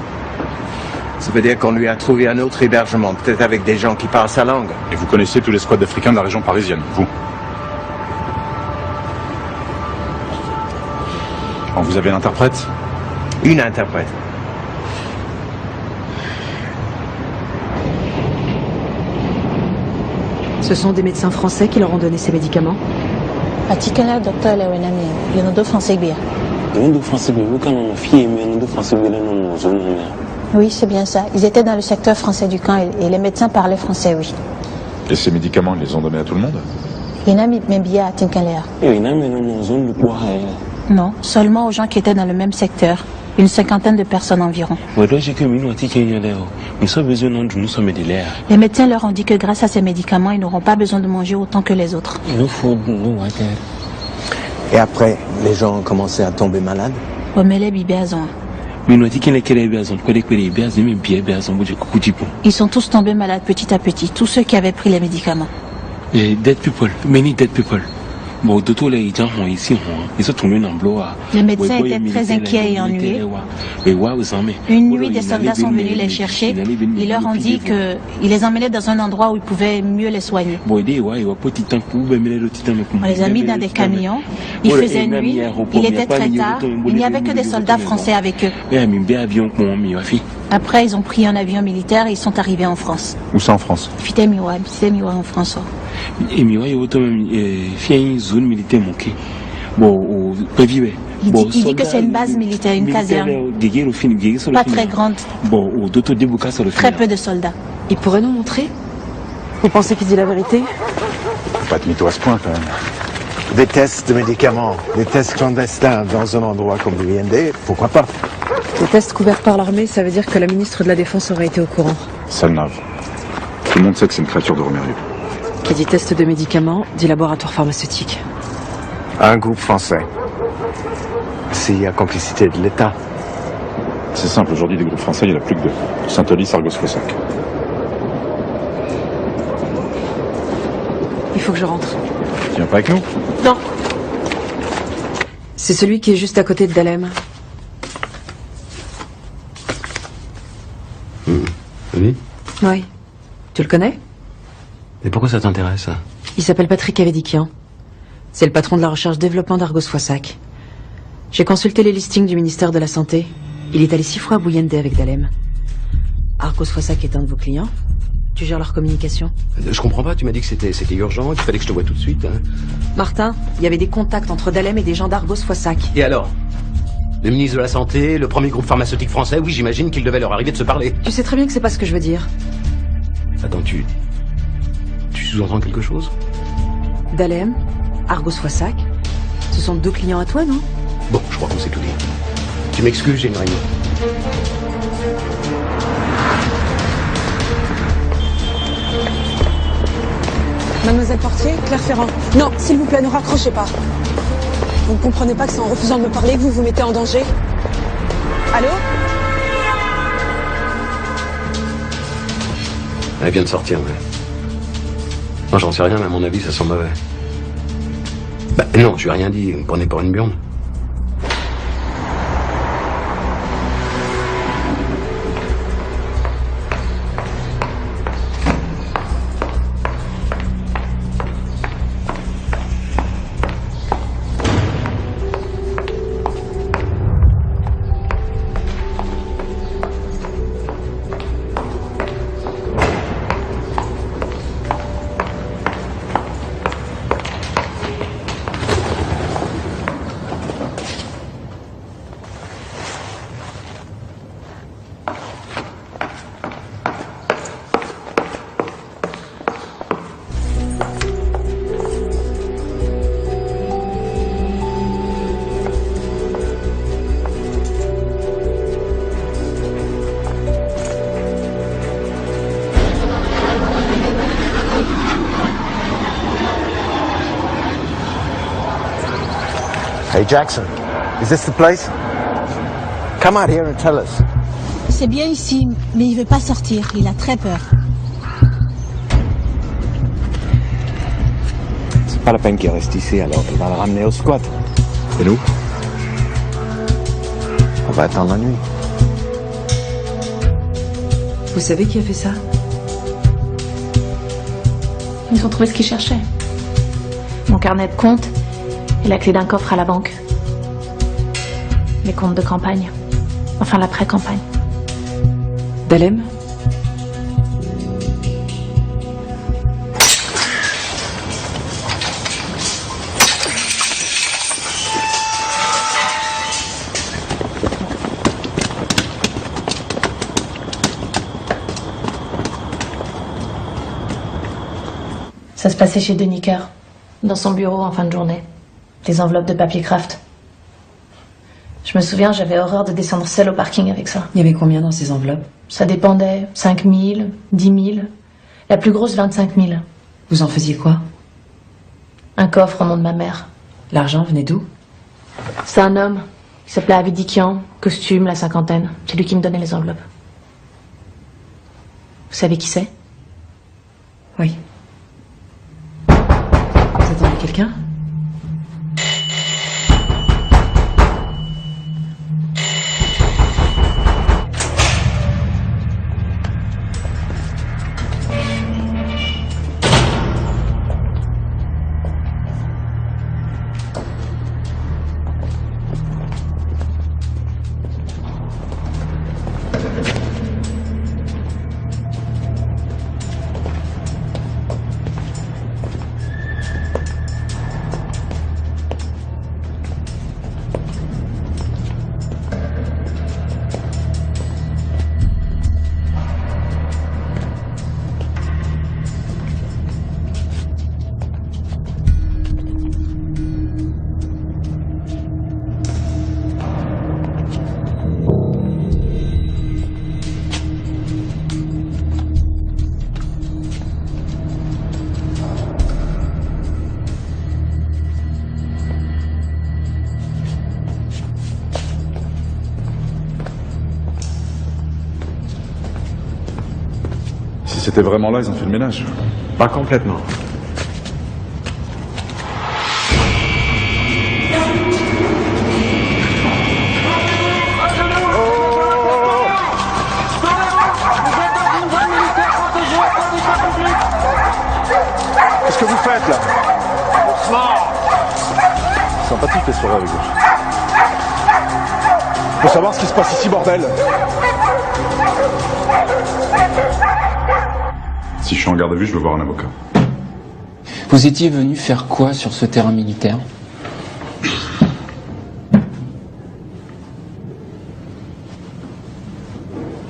Ça veut dire qu'on lui a trouvé un autre hébergement, peut-être avec des gens qui parlent sa langue. Et vous connaissez tous les squads d'Africains de la région parisienne, vous? Vous avez l'interprète? Une interprète. Ce sont des médecins français qui leur ont donné ces médicaments? Particulier docteur Lewenami, il y en a deux français bien. Oui, c'est bien ça. Ils étaient dans le secteur français du camp et les médecins parlaient français, oui. Et ces médicaments, ils les ont donnés à tout le monde? Il y en a même bien à Tinkalea. Non, seulement aux gens qui étaient dans le même secteur. Une cinquantaine de personnes environ. Les médecins leur ont dit que grâce à ces médicaments, ils n'auront pas besoin de manger autant que les autres. Et après, les gens ont commencé à tomber malades? Ils sont tous tombés malades petit à petit, tous ceux qui avaient pris les médicaments. Dead people, many dead people. Les médecins étaient très inquiets et ennuyés. Une nuit, des soldats sont venus les chercher. Ils leur ont dit qu'ils les emmenaient dans un endroit où ils pouvaient mieux les soigner. On les a mis dans des camions. Il faisait nuit. Il était très tard. Il n'y avait que des soldats français avec eux. Après, ils ont pris un avion militaire et ils sont arrivés en France. Où ça en France? Fitemiwa en France. Il dit que c'est une base militaire, une caserne. Pas très grande. Très peu de soldats. Il pourrait nous montrer? Vous pensez qu'il dit la vérité? Pas de mytho à ce point, quand même. Des tests de médicaments, des tests clandestins dans un endroit comme le VND, pourquoi pas? Les tests couverts par l'armée, ça veut dire que la ministre de la Défense aurait été au courant. Salnave. Tout le monde sait que c'est une créature de Romérieux. Qui dit test de médicaments, dit laboratoire pharmaceutique. Un groupe français. S'il y a complicité de l'État. C'est simple, aujourd'hui, des groupes français, il n'y en a plus que deux. Saint-Oli, Sargos-Fossac. Il faut que je rentre. Tu viens pas avec nous? Non. C'est celui qui est juste à côté de Dahlem. Oui? Oui. Tu le connais? Mais pourquoi ça t'intéresse? Il s'appelle Patrick Avedikian. C'est le patron de la recherche-développement d'Argos-Fossac. J'ai consulté les listings du ministère de la Santé. Il est allé 6 fois à Bouyendé avec Dahlem. Argos-Fossac est un de vos clients. Tu gères leur communication. Je comprends pas, tu m'as dit que c'était urgent, qu'il fallait que je te voie tout de suite. Hein. Martin, il y avait des contacts entre Dahlem et des gens d'Argos-Fossac. Et alors? Le ministre de la Santé, le premier groupe pharmaceutique français, oui, j'imagine qu'il devait leur arriver de se parler. Tu sais très bien que c'est pas ce que je veux dire. Attends, tu sous-entends quelque chose? Dahlem, Argos-Fossac, ce sont 2 clients à toi, non? Bon, je crois qu'on s'est tout dit. Tu m'excuses, j'ai une réunion. Mademoiselle Portier, Claire Ferrand. Non, s'il vous plaît, ne raccrochez pas. Vous ne comprenez pas que c'est en refusant de me parler que vous vous mettez en danger? Allô? Elle vient de sortir, mais... Moi, j'en sais rien, mais à mon avis, ça sent mauvais. Bah non, je lui ai rien dit, vous me prenez pour une burne. Hey Jackson, is this the place? Come out here and tell us. C'est bien ici, mais il veut pas sortir. Il a très peur. C'est pas la peine qu'il reste ici, alors on va le ramener au squat. Et nous? On va attendre la nuit. Vous savez qui a fait ça? Ils ont trouvé ce qu'ils cherchaient. Mon carnet de comptes et la clé d'un coffre à la banque. Les comptes de campagne. Enfin, l'après-campagne. Dalem? Ça se passait chez Deniker, dans son bureau en fin de journée. Les enveloppes de papier craft. Je me souviens, j'avais horreur de descendre seule au parking avec ça. Il y avait combien dans ces enveloppes? Ça dépendait. 5 000, 10 000. La plus grosse, 25 000. Vous en faisiez quoi? Un coffre au nom de ma mère. L'argent venait d'où? C'est un homme. Il s'appelait Avidikian, costume, la cinquantaine. C'est lui qui me donnait les enveloppes. Vous savez qui c'est? Oui. Vous attendez quelqu'un? Si c'était vraiment là, ils ont fait le ménage. Pas complètement. Qu'est-ce que vous faites là? Sympathique les soirées avec vous. Faut savoir ce qui se passe ici, bordel. Si je suis en garde à vue, je veux voir un avocat. Vous étiez venu faire quoi sur ce terrain militaire?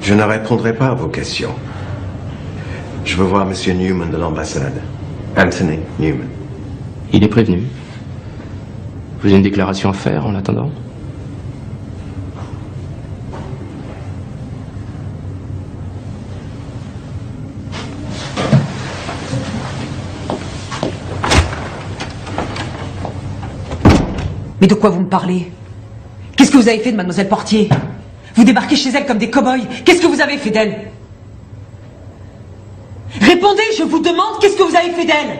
Je ne répondrai pas à vos questions. Je veux voir Monsieur Newman de l'ambassade. Anthony Newman. Il est prévenu. Vous avez une déclaration à faire en attendant? Mais de quoi vous me parlez? Qu'est-ce que vous avez fait de mademoiselle Portier? Vous débarquez chez elle comme des cow-boys. Qu'est-ce que vous avez fait d'elle? Répondez, je vous demande, qu'est-ce que vous avez fait d'elle?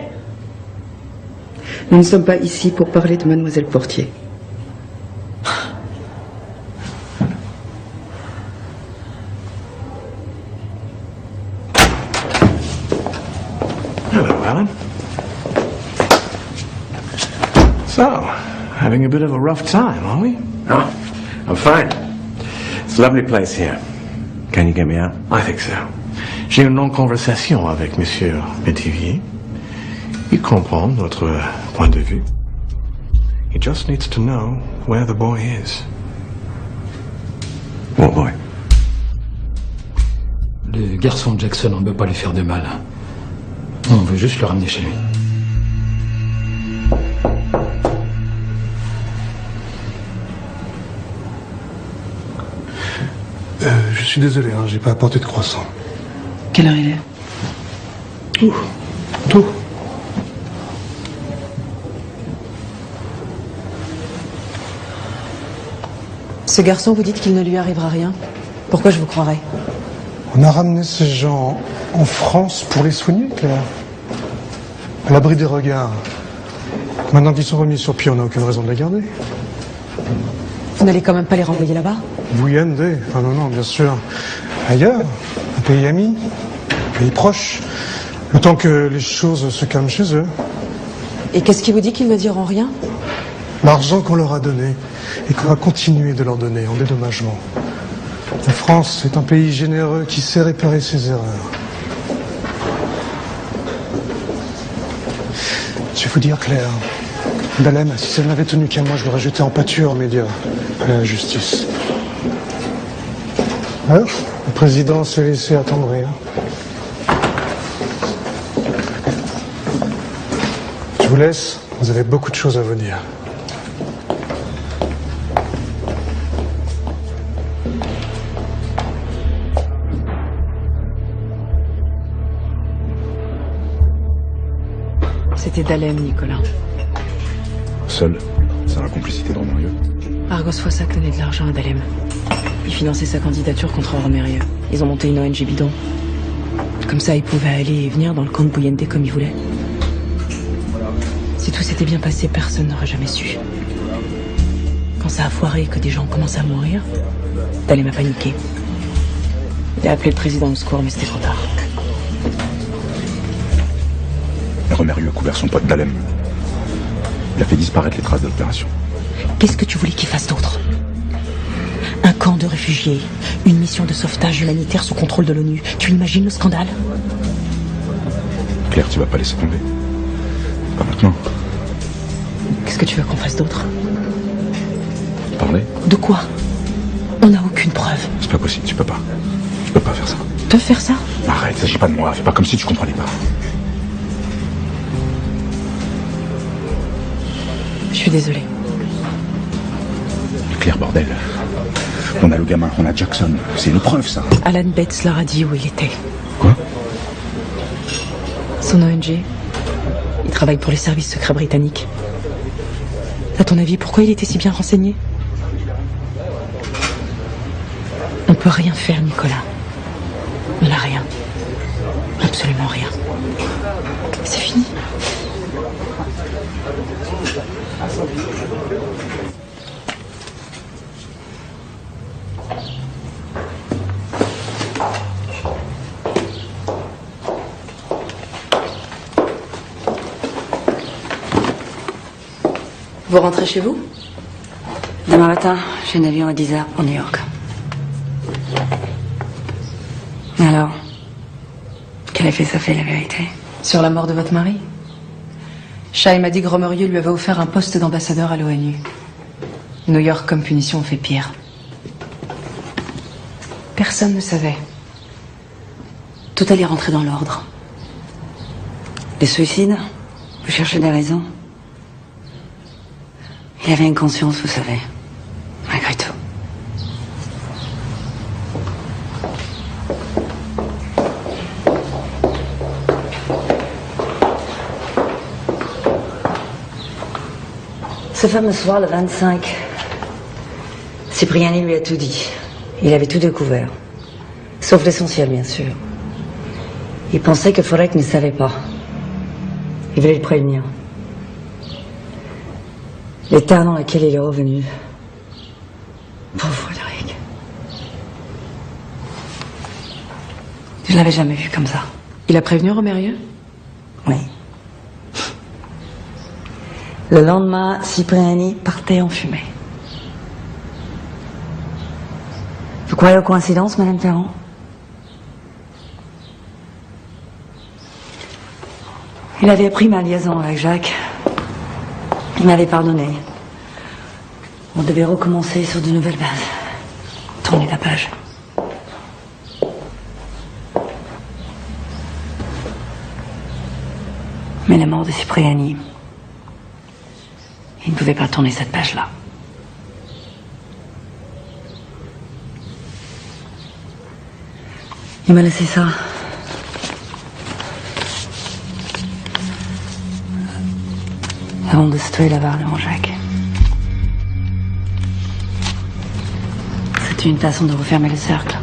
Nous ne sommes pas ici pour parler de mademoiselle Portier. Hello, Alan. So, having a bit of a rough time, are we? Oh, I'm fine. It's a lovely place here. Can you get me out? I think so. J'ai une longue conversation avec Monsieur Métivier. Il comprend notre point de vue. He just needs to know where the boy is. What boy? Le garçon Jackson, on ne peut pas lui faire de mal. On veut juste le ramener chez lui. Je suis désolé, hein, j'ai pas apporté de croissant. Quelle heure il est? Tout. Ce garçon, vous dites qu'il ne lui arrivera rien. Pourquoi je vous croirais? On a ramené ces gens en France pour les soigner, Claire. À l'abri des regards. Maintenant qu'ils sont remis sur pied, on n'a aucune raison de les garder. Vous n'allez quand même pas les renvoyer là-bas? Bouillande. Ah non, bien sûr. Ailleurs, un pays ami, un pays proche. Le temps que les choses se calment chez eux. Et qu'est-ce qui vous dit qu'ils ne diront rien? L'argent qu'on leur a donné et qu'on va continuer de leur donner en dédommagement. La France est un pays généreux qui sait réparer ses erreurs. Je vais vous dire, Claire, Dalem, si ça n'avait tenu qu'à moi, je l'aurais jeté en pâture aux médias, à la justice. Alors, le président s'est laissé attendrir. Je vous laisse, vous avez beaucoup de choses à vous dire. C'était Dalem, Nicolas. Seul, c'est la complicité de Romérieux. Argos Foissac donnait de l'argent à Dalem. Il finançait sa candidature contre Romérieux. Ils ont monté une ONG bidon. Comme ça, ils pouvaient aller et venir dans le camp de Bouillende comme ils voulaient. Si tout s'était bien passé, personne n'aurait jamais su. Quand ça a foiré et que des gens ont commencé à mourir, Dalem a paniqué. Il a appelé le président au secours, mais c'était trop tard. Romérieux a couvert son pote Dalem. Il a fait disparaître les traces de l'opération. Qu'est-ce que tu voulais qu'il fasse d'autre? Un camp de réfugiés, une mission de sauvetage humanitaire sous contrôle de l'ONU. Tu imagines le scandale? Claire, tu vas pas laisser tomber. Pas maintenant. Qu'est-ce que tu veux qu'on fasse d'autre? Parler? De quoi? On n'a aucune preuve. C'est pas possible, tu peux pas. Tu peux pas faire ça. Te faire ça? Arrête, s'agit pas de moi, fais pas comme si tu comprenais pas. Je suis désolée. Claire, bordel. On a le gamin, on a Jackson. C'est une preuve, ça. Alan Bates leur a dit où il était. Quoi? Son ONG. Il travaille pour les services secrets britanniques. À ton avis, pourquoi il était si bien renseigné? On peut rien faire, Nicolas. On n'a rien. Absolument rien. C'est fini. Vous rentrez chez vous? Demain matin, j'ai un avion à 10h pour New York. Alors, quel effet ça fait, la vérité? Sur la mort de votre mari? Shai m'a dit que Romérieux lui avait offert un poste d'ambassadeur à l'ONU. New York, comme punition, fait pire. Personne ne savait. Tout allait rentrer dans l'ordre. Les suicides, vous cherchez des raisons. Il avait une conscience, vous savez. Malgré tout. Ce fameux soir, le 25, Cipriani lui a tout dit. Il avait tout découvert. Sauf l'essentiel, bien sûr. Il pensait que Forek ne savait pas. Il voulait le prévenir. L'état dans lequel il est revenu. Pauvre Frédéric. Je l'avais jamais vu comme ça. Il a prévenu Romérieux? Oui. Le lendemain, Cipriani partait en fumée. Vous croyez aux coïncidences, Madame Ferrand? Il avait appris ma liaison avec Jacques. Il m'avait pardonné. On devait recommencer sur de nouvelles bases. Tourner la page. Mais la mort de Cipriani, il ne pouvait pas tourner cette page-là. Il m'a laissé ça. Avant de se tuer l'avare de mon Jacques. C'est une façon de refermer le cercle.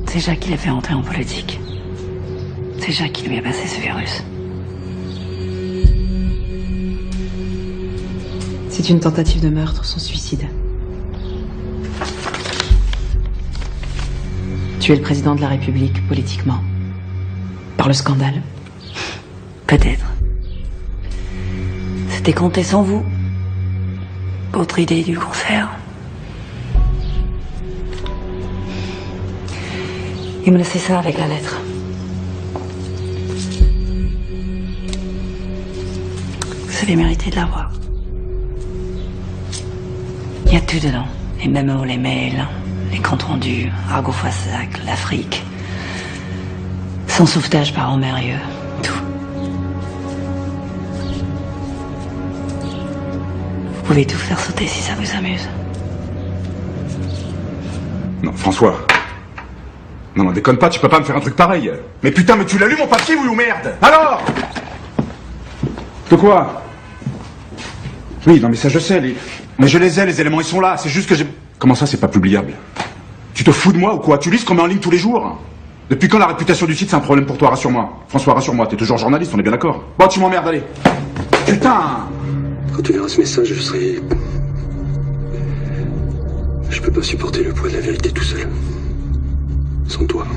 C'est Jacques qui l'a fait entrer en politique. C'est Jacques qui lui a passé ce virus. C'est une tentative de meurtre, son suicide. Tuer le président de la République, politiquement. Par le scandale. Peut-être. C'était compté sans vous. Votre idée du concert. Il me laissait ça avec la lettre. Vous avez mérité de l'avoir. Il y a tout dedans. Les mémos, les mails, les comptes rendus, Argo Foissac, l'Afrique. Son sauvetage par Romérieux. Tout. Vous pouvez tout faire sauter si ça vous amuse. Non, François. Non, déconne pas, tu peux pas me faire un truc pareil. Mais putain, mais tu l'as lu mon papier, oui ou merde? Alors? De quoi? Oui, non mais ça je sais, mais je les ai, les éléments ils sont là, c'est juste que j'ai... Comment ça c'est pas publiable? Tu te fous de moi ou quoi? Tu lis ce qu'on met en ligne tous les jours? Depuis quand la réputation du site c'est un problème pour toi? Rassure-moi. François, rassure-moi, t'es toujours journaliste, on est bien d'accord? Bon, tu m'emmerdes, allez. Putain! Quand tu verras ce message, je serai... Je peux pas supporter le poids de la vérité tout seul. Sans toi.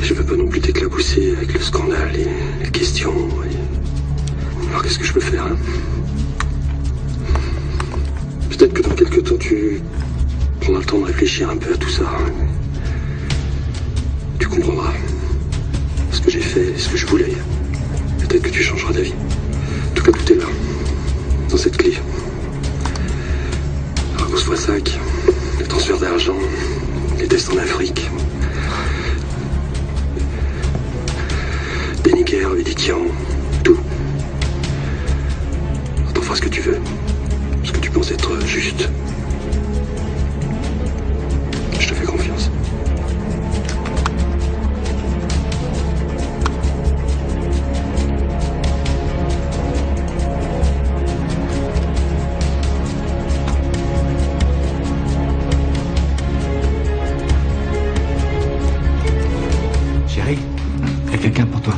Je veux pas non plus t'éclabousser avec le scandale et les questions. Alors qu'est-ce que je peux faire, hein? Peut-être que dans quelques temps tu prendras le temps de réfléchir un peu à tout ça. Tu comprendras ce que j'ai fait et ce que je voulais. Peut-être que tu changeras d'avis. En tout cas, tout est là. Dans cette clé. Argo Foissac, les transferts d'argent, les tests en Afrique. Denis Guerre, Védicien, tout. T'en feras ce que tu veux. Ce que tu penses être juste. Je te fais confiance. Chérie, il y a quelqu'un pour toi.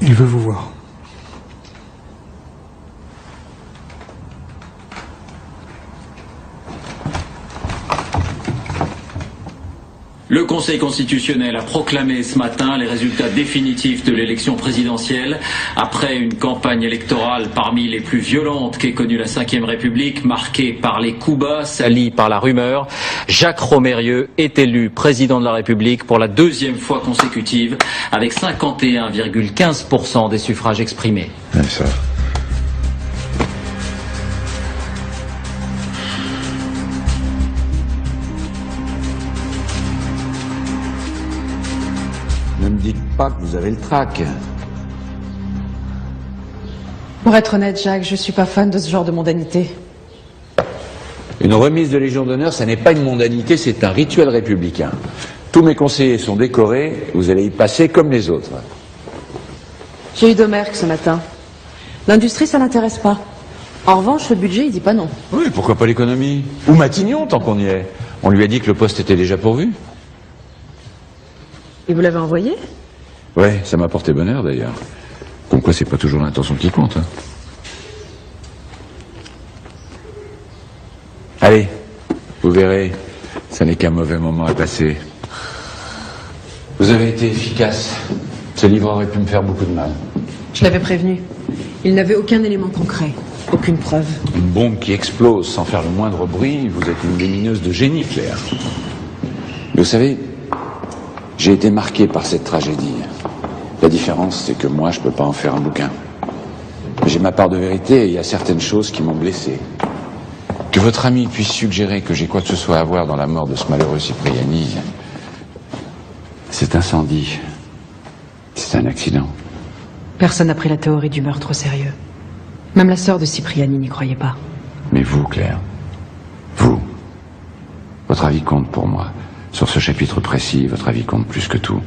Il veut vous voir. Le Conseil constitutionnel a proclamé ce matin les résultats définitifs de l'élection présidentielle. Après une campagne électorale parmi les plus violentes qu'ait connue la Ve République, marquée par les coups bas, salie par la rumeur, Jacques Romérieux est élu président de la République pour la deuxième fois consécutive, avec 51,15% des suffrages exprimés. Ouais, ça... Ne me dites pas que vous avez le trac. Pour être honnête, Jacques, je suis pas fan de ce genre de mondanité. Une remise de Légion d'honneur, ça n'est pas une mondanité, c'est un rituel républicain. Tous mes conseillers sont décorés, vous allez y passer comme les autres. J'ai eu Domergue ce matin. L'industrie, ça l'intéresse pas. En revanche, le budget, il dit pas non. Oui, pourquoi pas l'économie? Ou Matignon, tant qu'on y est. On lui a dit que le poste était déjà pourvu. Et vous l'avez envoyé? Ouais, ça m'a porté bonheur d'ailleurs. Comme quoi, c'est pas toujours l'intention qui compte. Hein. Allez, vous verrez, ça n'est qu'un mauvais moment à passer. Vous avez été efficace. Ce livre aurait pu me faire beaucoup de mal. Je l'avais prévenu. Il n'avait aucun élément concret, aucune preuve. Une bombe qui explose sans faire le moindre bruit, vous êtes une lumineuse de génie, Claire. Mais vous savez, j'ai été marqué par cette tragédie. La différence, c'est que moi, je peux pas en faire un bouquin. J'ai ma part de vérité et il y a certaines choses qui m'ont blessé. Que votre ami puisse suggérer que j'ai quoi que ce soit à voir dans la mort de ce malheureux Cipriani, cet incendie, c'est un accident. Personne n'a pris la théorie du meurtre au sérieux. Même la sœur de Cipriani n'y croyait pas. Mais vous, Claire, vous, Votre avis compte pour moi. Sur ce chapitre précis, votre avis compte plus que tout.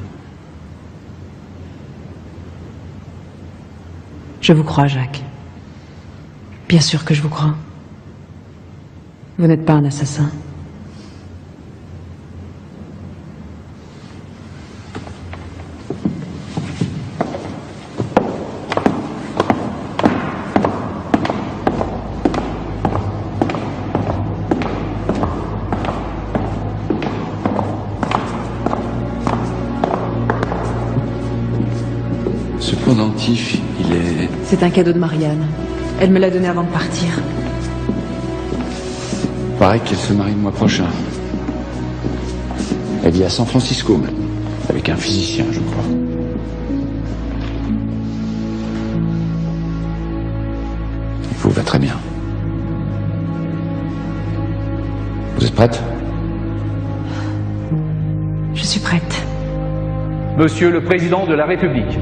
Je vous crois, Jacques. Bien sûr que je vous crois. Vous n'êtes pas un assassin. Ce pendentif, il est... C'est un cadeau de Marianne. Elle me l'a donné avant de partir. Paraît qu'elle se marie le mois prochain. Elle vit à San Francisco maintenant, avec un physicien, je crois. Il vous va très bien. Vous êtes prête? Je suis prête. Monsieur le Président de la République,